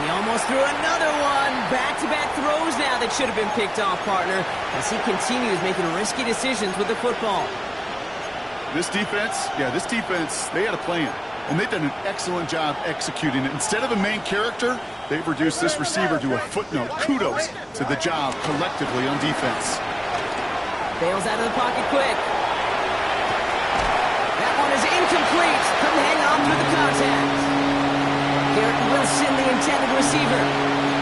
He almost threw another one. Back-to-back throws now that should have been picked off, partner, as he continues making risky decisions with the football. This defense, they had a plan, and they've done an excellent job executing it. Instead of a main character, they've reduced this receiver to a footnote. Kudos to the job collectively on defense. Bails out of the pocket quick. That one is incomplete. Couldn't hang on through the contact. Garrett Wilson, the intended receiver.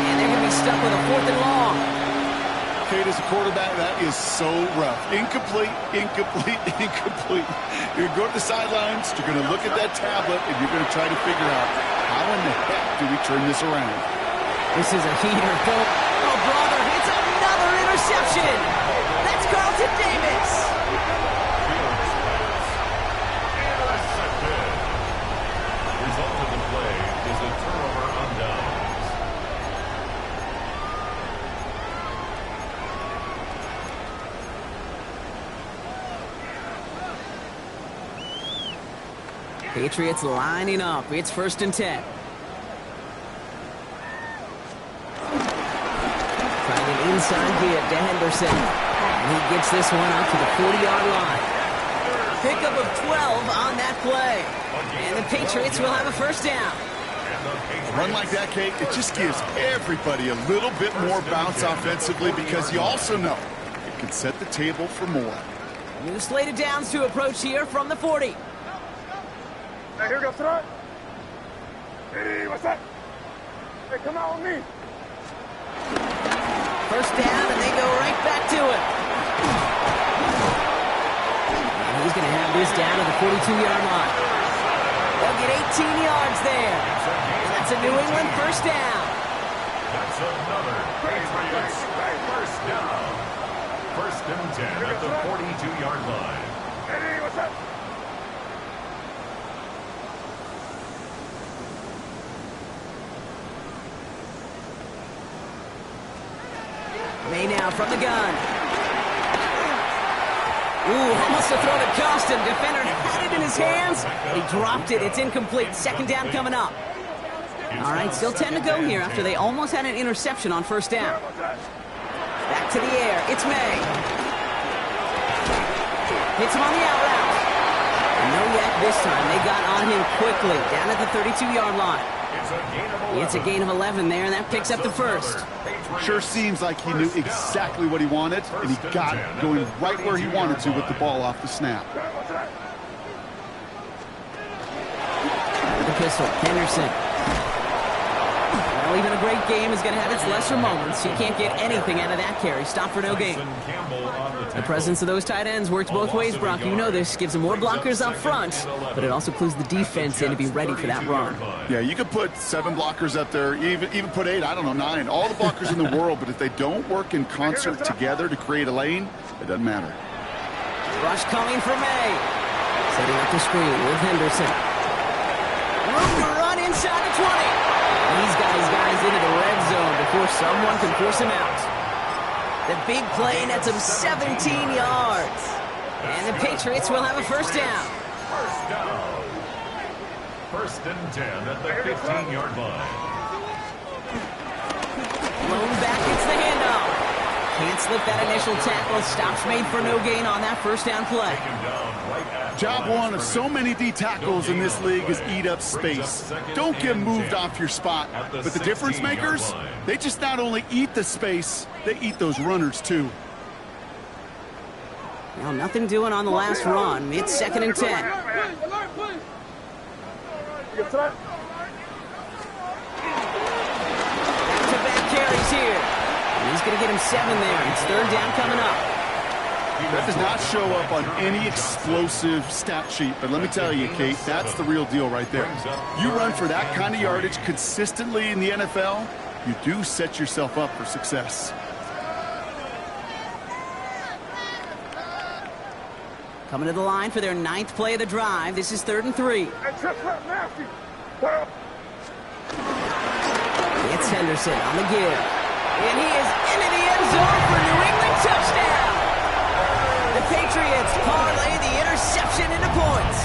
And they're going to be stuck with a 4th and long. Kate, as a quarterback, that is so rough. Incomplete, incomplete, incomplete. You're going to go to the sidelines, you're going to look at that tablet, and you're going to try to figure out how in the heck do we turn this around. This is a heater. Oh, brother, it's another interception. That's Carlton Davis. Result of the play is a turnover on downs. Patriots lining up. It's 1st and 10. Trying an inside give to Henderson. And he gets this one out to the 40-yard line. Pickup of 12 on that play. And the Patriots will have a 1st down. A run like that, Kate, it just gives everybody a little bit more bounce offensively because you also know it can set the table for more. New slate of downs to approach here from the 40. Hey, here we go, Sarah. Hey, what's that? Hey, come out with me. 1st down, and they go right back to it. And he's going to have this down to the 42-yard line. They'll get 18 yards there. And that's a New England 1st down. That's another Patriots 1st down. 1st and 10 at the 42-yard line. Hey, what's that? May now from the gun. Ooh, almost a throw that cost him. Defender had it in his hands. He dropped it. It's incomplete. 2nd down coming up. All right, still 10 to go here after they almost had an interception on 1st down. Back to the air. It's May. Hits him on the out route. And no react this time. They got on him quickly, down at the 32-yard line. It's a gain of 11 there, and that picks up the first. Sure seems like he knew exactly what he wanted, and he got it, going right where he wanted to with the ball off the snap. The pistol, Henderson. Well, even a great game is going to have its lesser moments. You can't get anything out of that carry. Stop for no gain. The presence of those tight ends works both ways, Brock. You know this. Gives them more blockers up front, but it also clues the defense in to be ready for that run. Yeah, you could put 7 blockers up there, even put 8, I don't know, 9. All the blockers in the world, but if they don't work in concert together to create a lane, it doesn't matter. Rush coming for May. Setting up the screen with Henderson. Room to run inside the 20. He's got his guys into the red zone before someone can force him out. The big play nets him 17 yards. And the Patriots will have a first down. First down. First and 10 at the 15-yard line. Blown back, it's the handoff. Can't slip that initial tackle. Stops made for no gain on that first down play. Job one of so many D tackles in this league is eat up space. Don't get moved off your spot. But the difference makers, they just not only eat the space, they eat those runners too. Well, nothing doing on the last run. It's second and 10. Back-to-back carries here. And he's going to get him 7 there. It's third down coming up. That does not show up on any explosive stat sheet, but let me tell you, Kate, that's the real deal right there. You run for that kind of yardage consistently in the NFL, you do set yourself up for success. Coming to the line for their 9th play of the drive. This is 3rd and 3. It's Henderson on the give. And he is into the end zone for New England touchdown. The Patriots parlay the interception into points.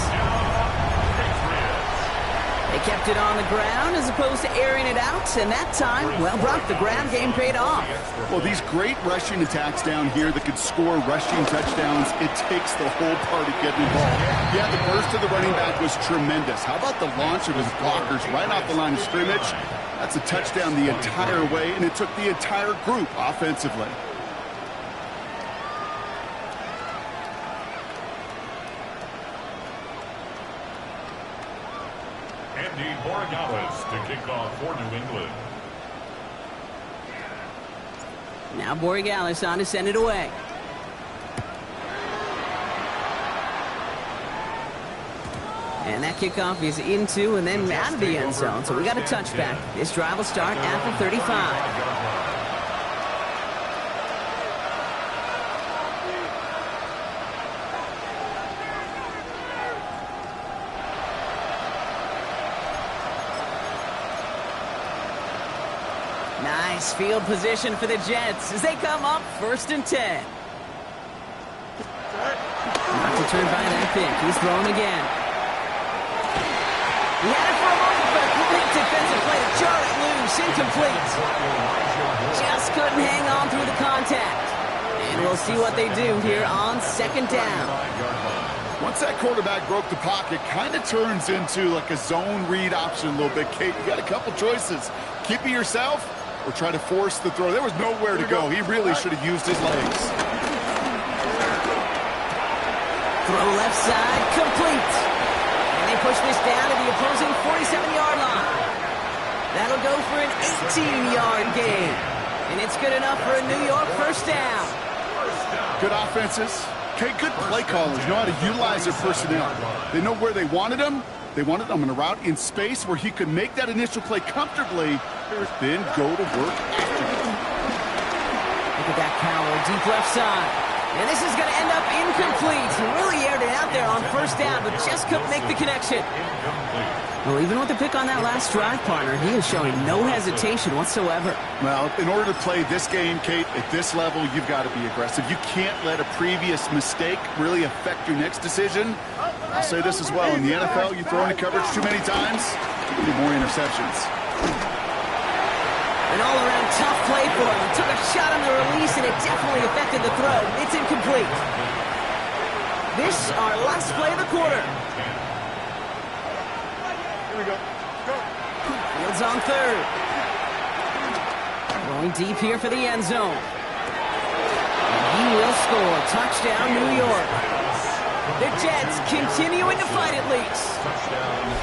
They kept it on the ground as opposed to airing it out, and that time, well, Brock, the ground game paid off. Well, these great rushing attacks down here that could score rushing touchdowns, it takes the whole party getting involved. Yeah, the burst of the running back was tremendous. How about the launch of his blockers right off the line of scrimmage? That's a touchdown the entire way, and it took the entire group offensively. To kick off for New England. Now Borregales on to send it away. And that kickoff is into and then out of the end zone. So we got a touchback. This drive will start at the 35. Nice field position for the Jets as they come up 1st and 10. Not to turn by that pick. He's throwing again. He had it for a moment, but a complete defensive play to jar it loose. Incomplete. Just couldn't hang on through the contact. And we'll see what they do here on 2nd down. Once that quarterback broke the pocket, kind of turns into like a zone read option a little bit. Kate, you got a couple choices. Keep it yourself or try to force the throw. There was nowhere to go. He really should have used his legs. Throw left side, complete. And they push this down to the opposing 47-yard line. That'll go for an 18-yard gain. And it's good enough for a New York first down. Good offenses. Okay, good play callers know how to utilize their personnel. They know where they wanted them. They wanted them on a route in space where he could make that initial play comfortably, then go to work after. Look at that power, deep left side. And this is going to end up incomplete. He really aired it out there on 1st down, but just couldn't make the connection. Well, even with the pick on that last drive, partner, he is showing no hesitation whatsoever. Well, in order to play this game, Kate, at this level, you've got to be aggressive. You can't let a previous mistake really affect your next decision. I'll say this as well. In the NFL, you throw into coverage too many times, you get more interceptions. An all-around tough play for him. He took a shot on the release, and it definitely affected the throw. It's incomplete. This our last play of the quarter. Here we go. Go. Fields on third. Going deep here for the end zone. And he will score. Touchdown, New York. The Jets continuing to fight at least.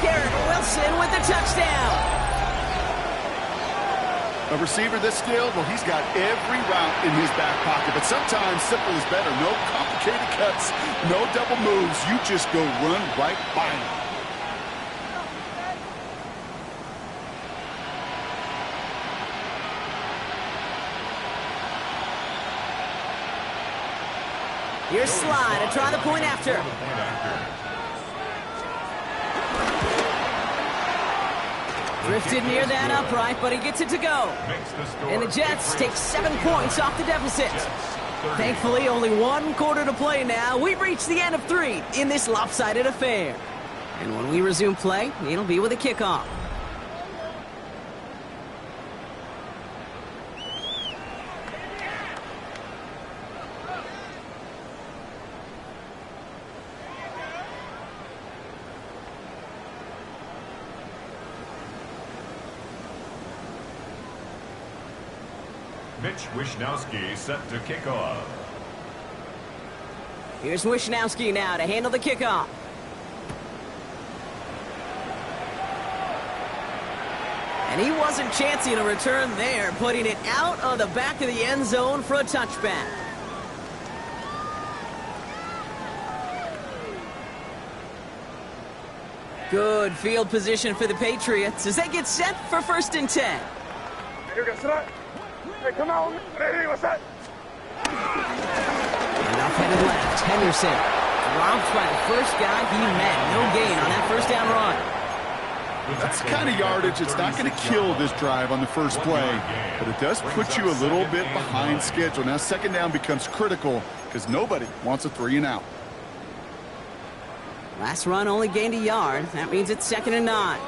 Garrett Wilson with the touchdown. A receiver this skilled, well, he's got every route in his back pocket. But sometimes simple is better. No complicated cuts, no double moves. You just go run right by him. Here's Slide to try the point after. Drifted near that upright, but he gets it to go. And the Jets take 7 points off the deficit. Thankfully, only 1 quarter to play now. We've reached the end of 3 in this lopsided affair. And when we resume play, it'll be with a kickoff. Mitch Wishnowsky set to kick off. Here's Wishnowsky now to handle the kickoff. And he wasn't chancing a return there, putting it out of the back of the end zone for a touchback. Good field position for the Patriots as they get set for 1st and 10. Here we go. Hey, come on. Hey, what's that? Enough headed left. Henderson dropped by the first guy he met. No gain on that first down run. That's the kind of yardage it's not going to kill this drive on the first play, but it does put you a little bit behind schedule. Now 2nd down becomes critical because nobody wants a 3 and out. Last run only gained a yard. That means it's 2nd and 9.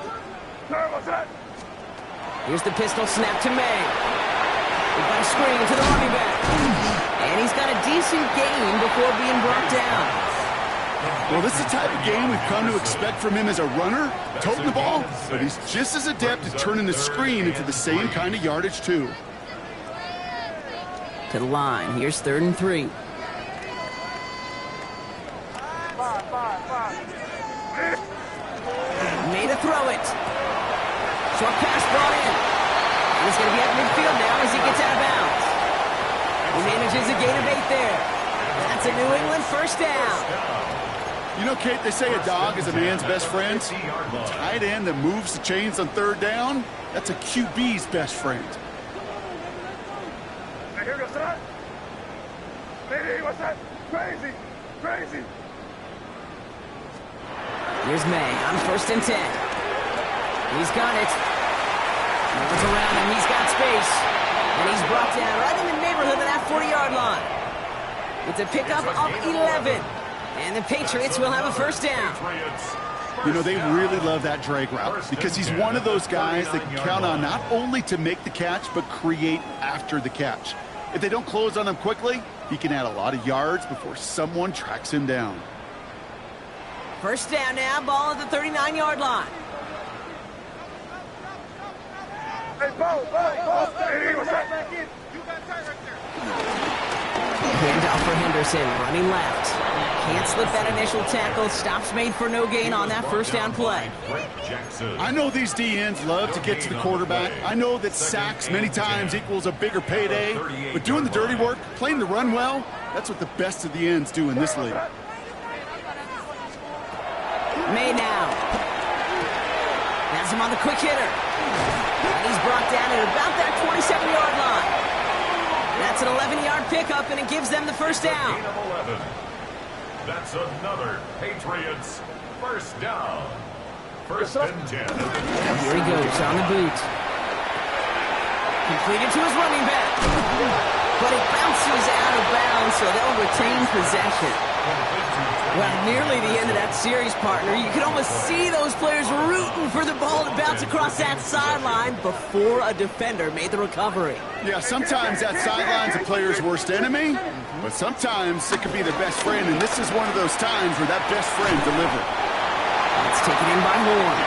Sir, what's that? Here's the pistol snap to May. We've got a screen to the running back. And he's got a decent gain before being brought down. Well, this is the type of game we've come to expect from him as a runner, toting the ball, but he's just as adept at turning the screen into the same kind of yardage, too. To the line. Here's 3rd and 3. Made a throw it. Short pass brought in. And he's going to be at midfield now as he gets out of bounds. He manages a gain of 8 there. That's a New England 1st down. You know, Kate, they say a dog is a man's best friend. A tight end that moves the chains on 3rd down, that's a QB's best friend. Hey, here we go, son. Hey, what's that? Crazy. Crazy. Here's May on 1st and 10. He's got it. Moves around him. He's got space. And he's brought down right in the neighborhood of that 40-yard line. It's a pickup of 11. And the Patriots will have a 1st down. You know, they really love that drag route because he's one of those guys that can count on not only to make the catch, but create after the catch. If they don't close on him quickly, he can add a lot of yards before someone tracks him down. 1st down now, ball at the 39-yard line. Hey, Bo. Hey, what's that? You got tight right there. Handoff for Henderson, running left. Can't slip that initial tackle. Stops made for no gain on that 1st down play. I know these DNs love to get to the quarterback. I know that sacks many times equals a bigger payday. But doing the dirty work, playing the run well, that's what the best of the ends do in this league. May now. Has him on the quick hitter. And he's brought down at about that 27-yard line. That's an 11-yard pickup, and it gives them the 1st down. That's another Patriots 1st down. 1st and 10. Here he goes on the boot. Completed to his running back. But it bounces out of bounds, so they'll retain possession. Well, nearly the end of that series, partner. You could almost see those players rooting for the ball to bounce across that sideline before a defender made the recovery. Yeah, sometimes that sideline's a player's worst enemy, but sometimes it could be their best friend, and this is one of those times where that best friend delivered. It's taken in by Horn.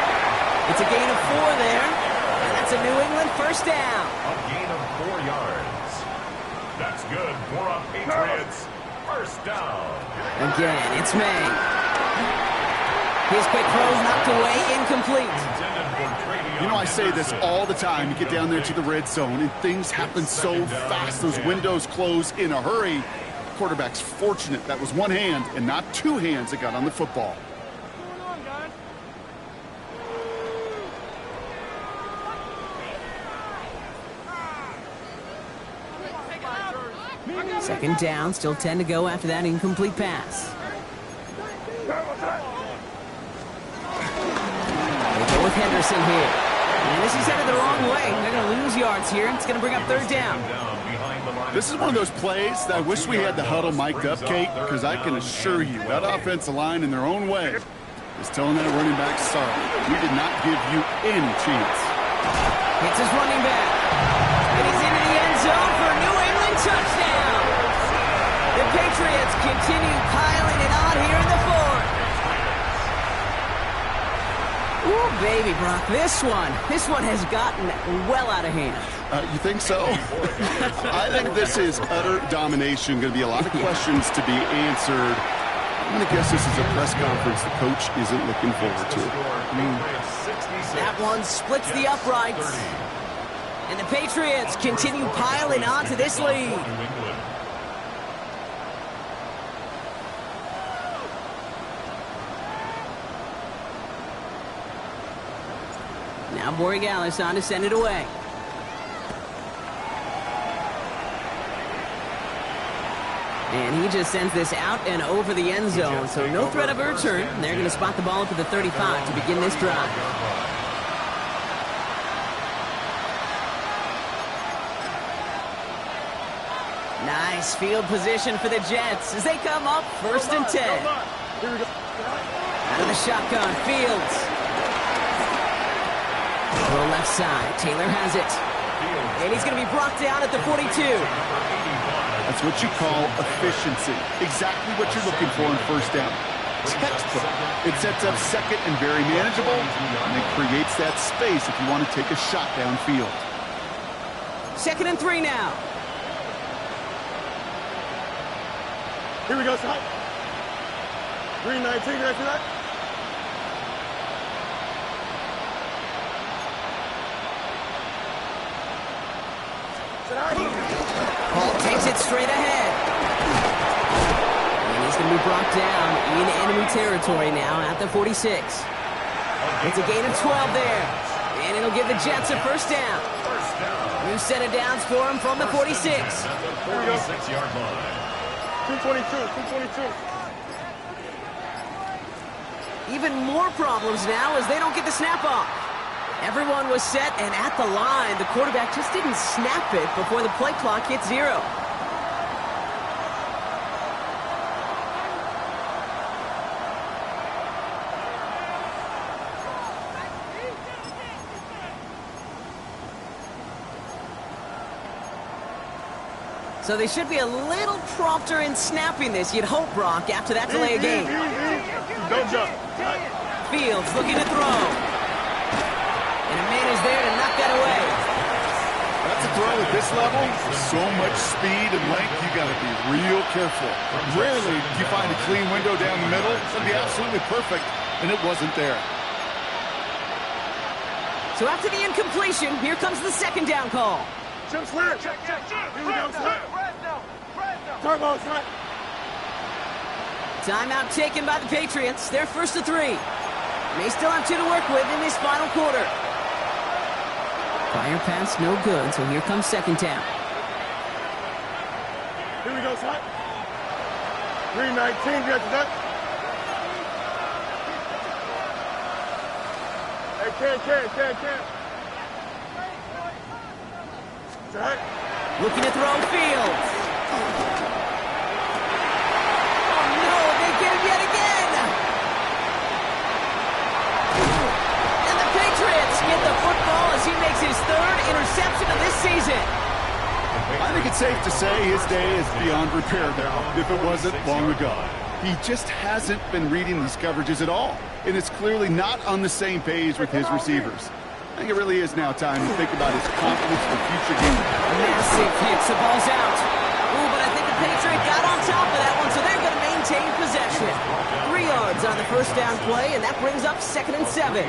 It's a gain of 4 there, and that's a New England first down. A gain of 4 yards. That's good for a Patriots first down. Again, it's May. His quick throw knocked away, incomplete. You know, I say this all the time. You get down there to the red zone, and things happen so fast. Those windows close in a hurry. Quarterback's fortunate that was one hand and not 2 hands that got on the football. Second down, still 10 to go after that incomplete pass. They go with Henderson here. And this is headed the wrong way. They're going to lose yards here. It's going to bring up third down. This is one of those plays that I wish we had the huddle mic'd up, Kate, because I can assure you that offensive line in their own way is telling that running back, sorry, we did not give you any chance. It's his running back. And he's into the end zone for a New England touchdown. The Patriots continue piling it on here in the fourth. Ooh, baby, Brock, this one has gotten well out of hand. You think so? I think this is utter domination. Going to be a lot of questions to be answered. I'm going to guess this is a press conference the coach isn't looking forward to. That one splits the uprights. And the Patriots continue piling on to this lead. Now Borregales on to send it away. And he just sends this out and over the end zone, so no threat of a return. They're going to spot the ball up at the 35 to begin this drive. Nice field position for the Jets as they come up first and 10. Out of the shotgun, Fields. Throw left side, Taylor has it. And he's going to be brought down at the 42. That's what you call efficiency. Exactly what you're looking for in first down. Textbook. It sets up second and very manageable, and it creates that space if you want to take a shot downfield. 2nd and 3 now. Here we go, Scott. 319, ready for that? Paul takes it straight ahead. And he's going to be brought down in enemy territory now at the 46. It's a gain of 12 there. And it'll give the Jets a first down. New set of downs for him from the 46. 46-yard line. 222. Even more problems now as they don't get the snap off. Everyone was set and at the line. The quarterback just didn't snap it before the play clock hit 0. So they should be a little prompter in snapping this, you'd hope, Brock, after that delay of game. Don't jump. Fields looking to throw. And a man is there to knock that away. That's a throw at this level. So much speed and length, you got to be real careful. Rarely do you find a clean window down the middle. It's going to be absolutely perfect, and it wasn't there. So after the incompletion, here comes the second down call. Jump slant. Here we go, slant. Turbo slant. Timeout taken by the Patriots. They're first to 3. They still have 2 to work with in this final quarter. Fire pass, no good, so here comes second down. Here we go, slant. 319, get to that. Hey, can. Set. Looking to throw Fields. Oh, no, they get him yet again. It's safe to say his day is beyond repair now, if it wasn't long ago. He just hasn't been reading these coverages at all, and it's clearly not on the same page with his receivers. I think it really is now time to think about his confidence for future games. Massive hits, the ball's out. Ooh, but I think the Patriots got on top of that one, so they're going to maintain possession. 3 yards on the first down play, and that brings up 2nd and 7.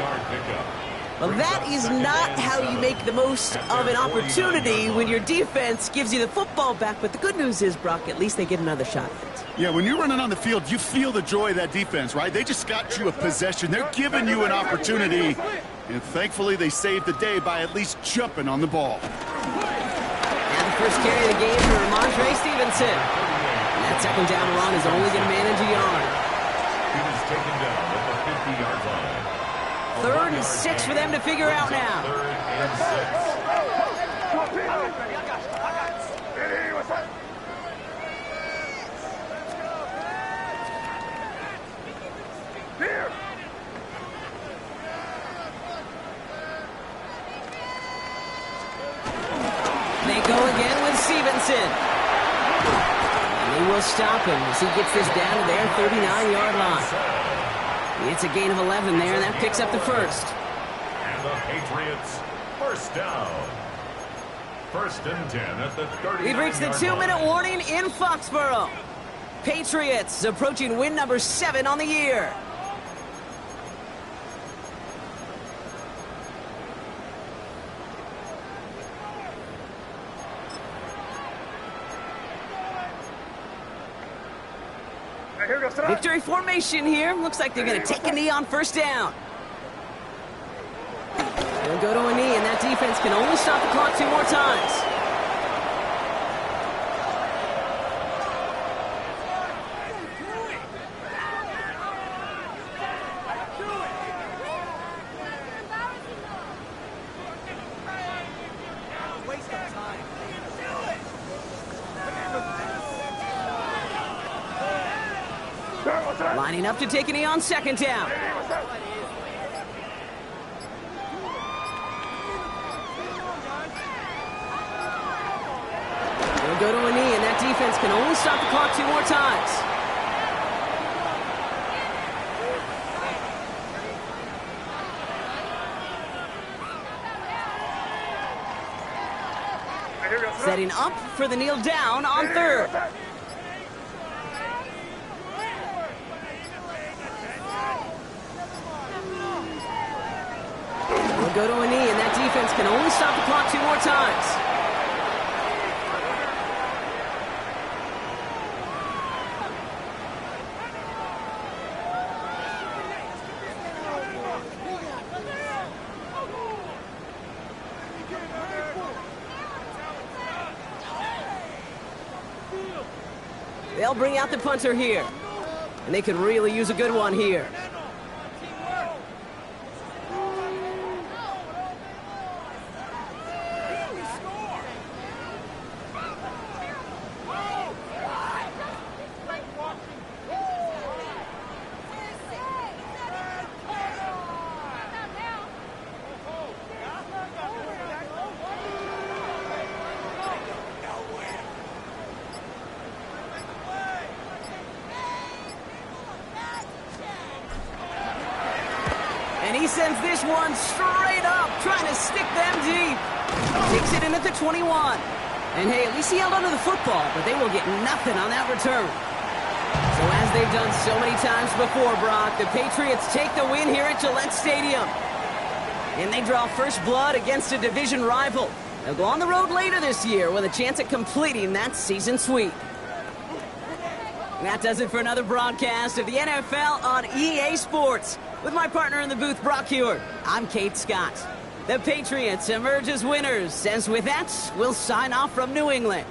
Well, that is not how you make the most of an opportunity when your defense gives you the football back. But the good news is, Brock, at least they get another shot at it. Yeah, when you're running on the field, you feel the joy of that defense, right? They just got you a possession. They're giving you an opportunity. And thankfully, they saved the day by at least jumping on the ball. And the first carry of the game for Ramondre Stevenson. And that 2nd down run is only going to manage a yard. He was taken down at the 50-yard line. 3rd and 6 for them to figure out now. 3rd and 6. Here. They go again with Stevenson. And they will stop him as he gets this down to their 39-yard line. It's a gain of 11 there, and that picks up the first. And the Patriots, first down. 1st and 10 at the 39-yard line. We've reached the 2-minute warning in Foxborough. Patriots approaching win number 7 on the year. Victory formation here. Looks like they're going to take a knee on 1st down. They'll go to a knee, and that defense can only stop the clock 2 more times. Lining up to take a knee on 2nd down. They'll go to a knee, and that defense can only stop the clock 2 more times. Setting up for the kneel down on 3rd. Go to a knee, and that defense can only stop the clock 2 more times. They'll bring out the punter here, and they could really use a good one here. And he sends this one straight up, trying to stick them deep. Takes it in at the 21. And hey, at least he held onto the football, but they will get nothing on that return. So as they've done so many times before, Brock, the Patriots take the win here at Gillette Stadium. And they draw first blood against a division rival. They'll go on the road later this year with a chance at completing that season sweep. And that does it for another broadcast of the NFL on EA Sports. With my partner in the booth, Brock Hewer, I'm Kate Scott. The Patriots emerge as winners, as with that, we'll sign off from New England.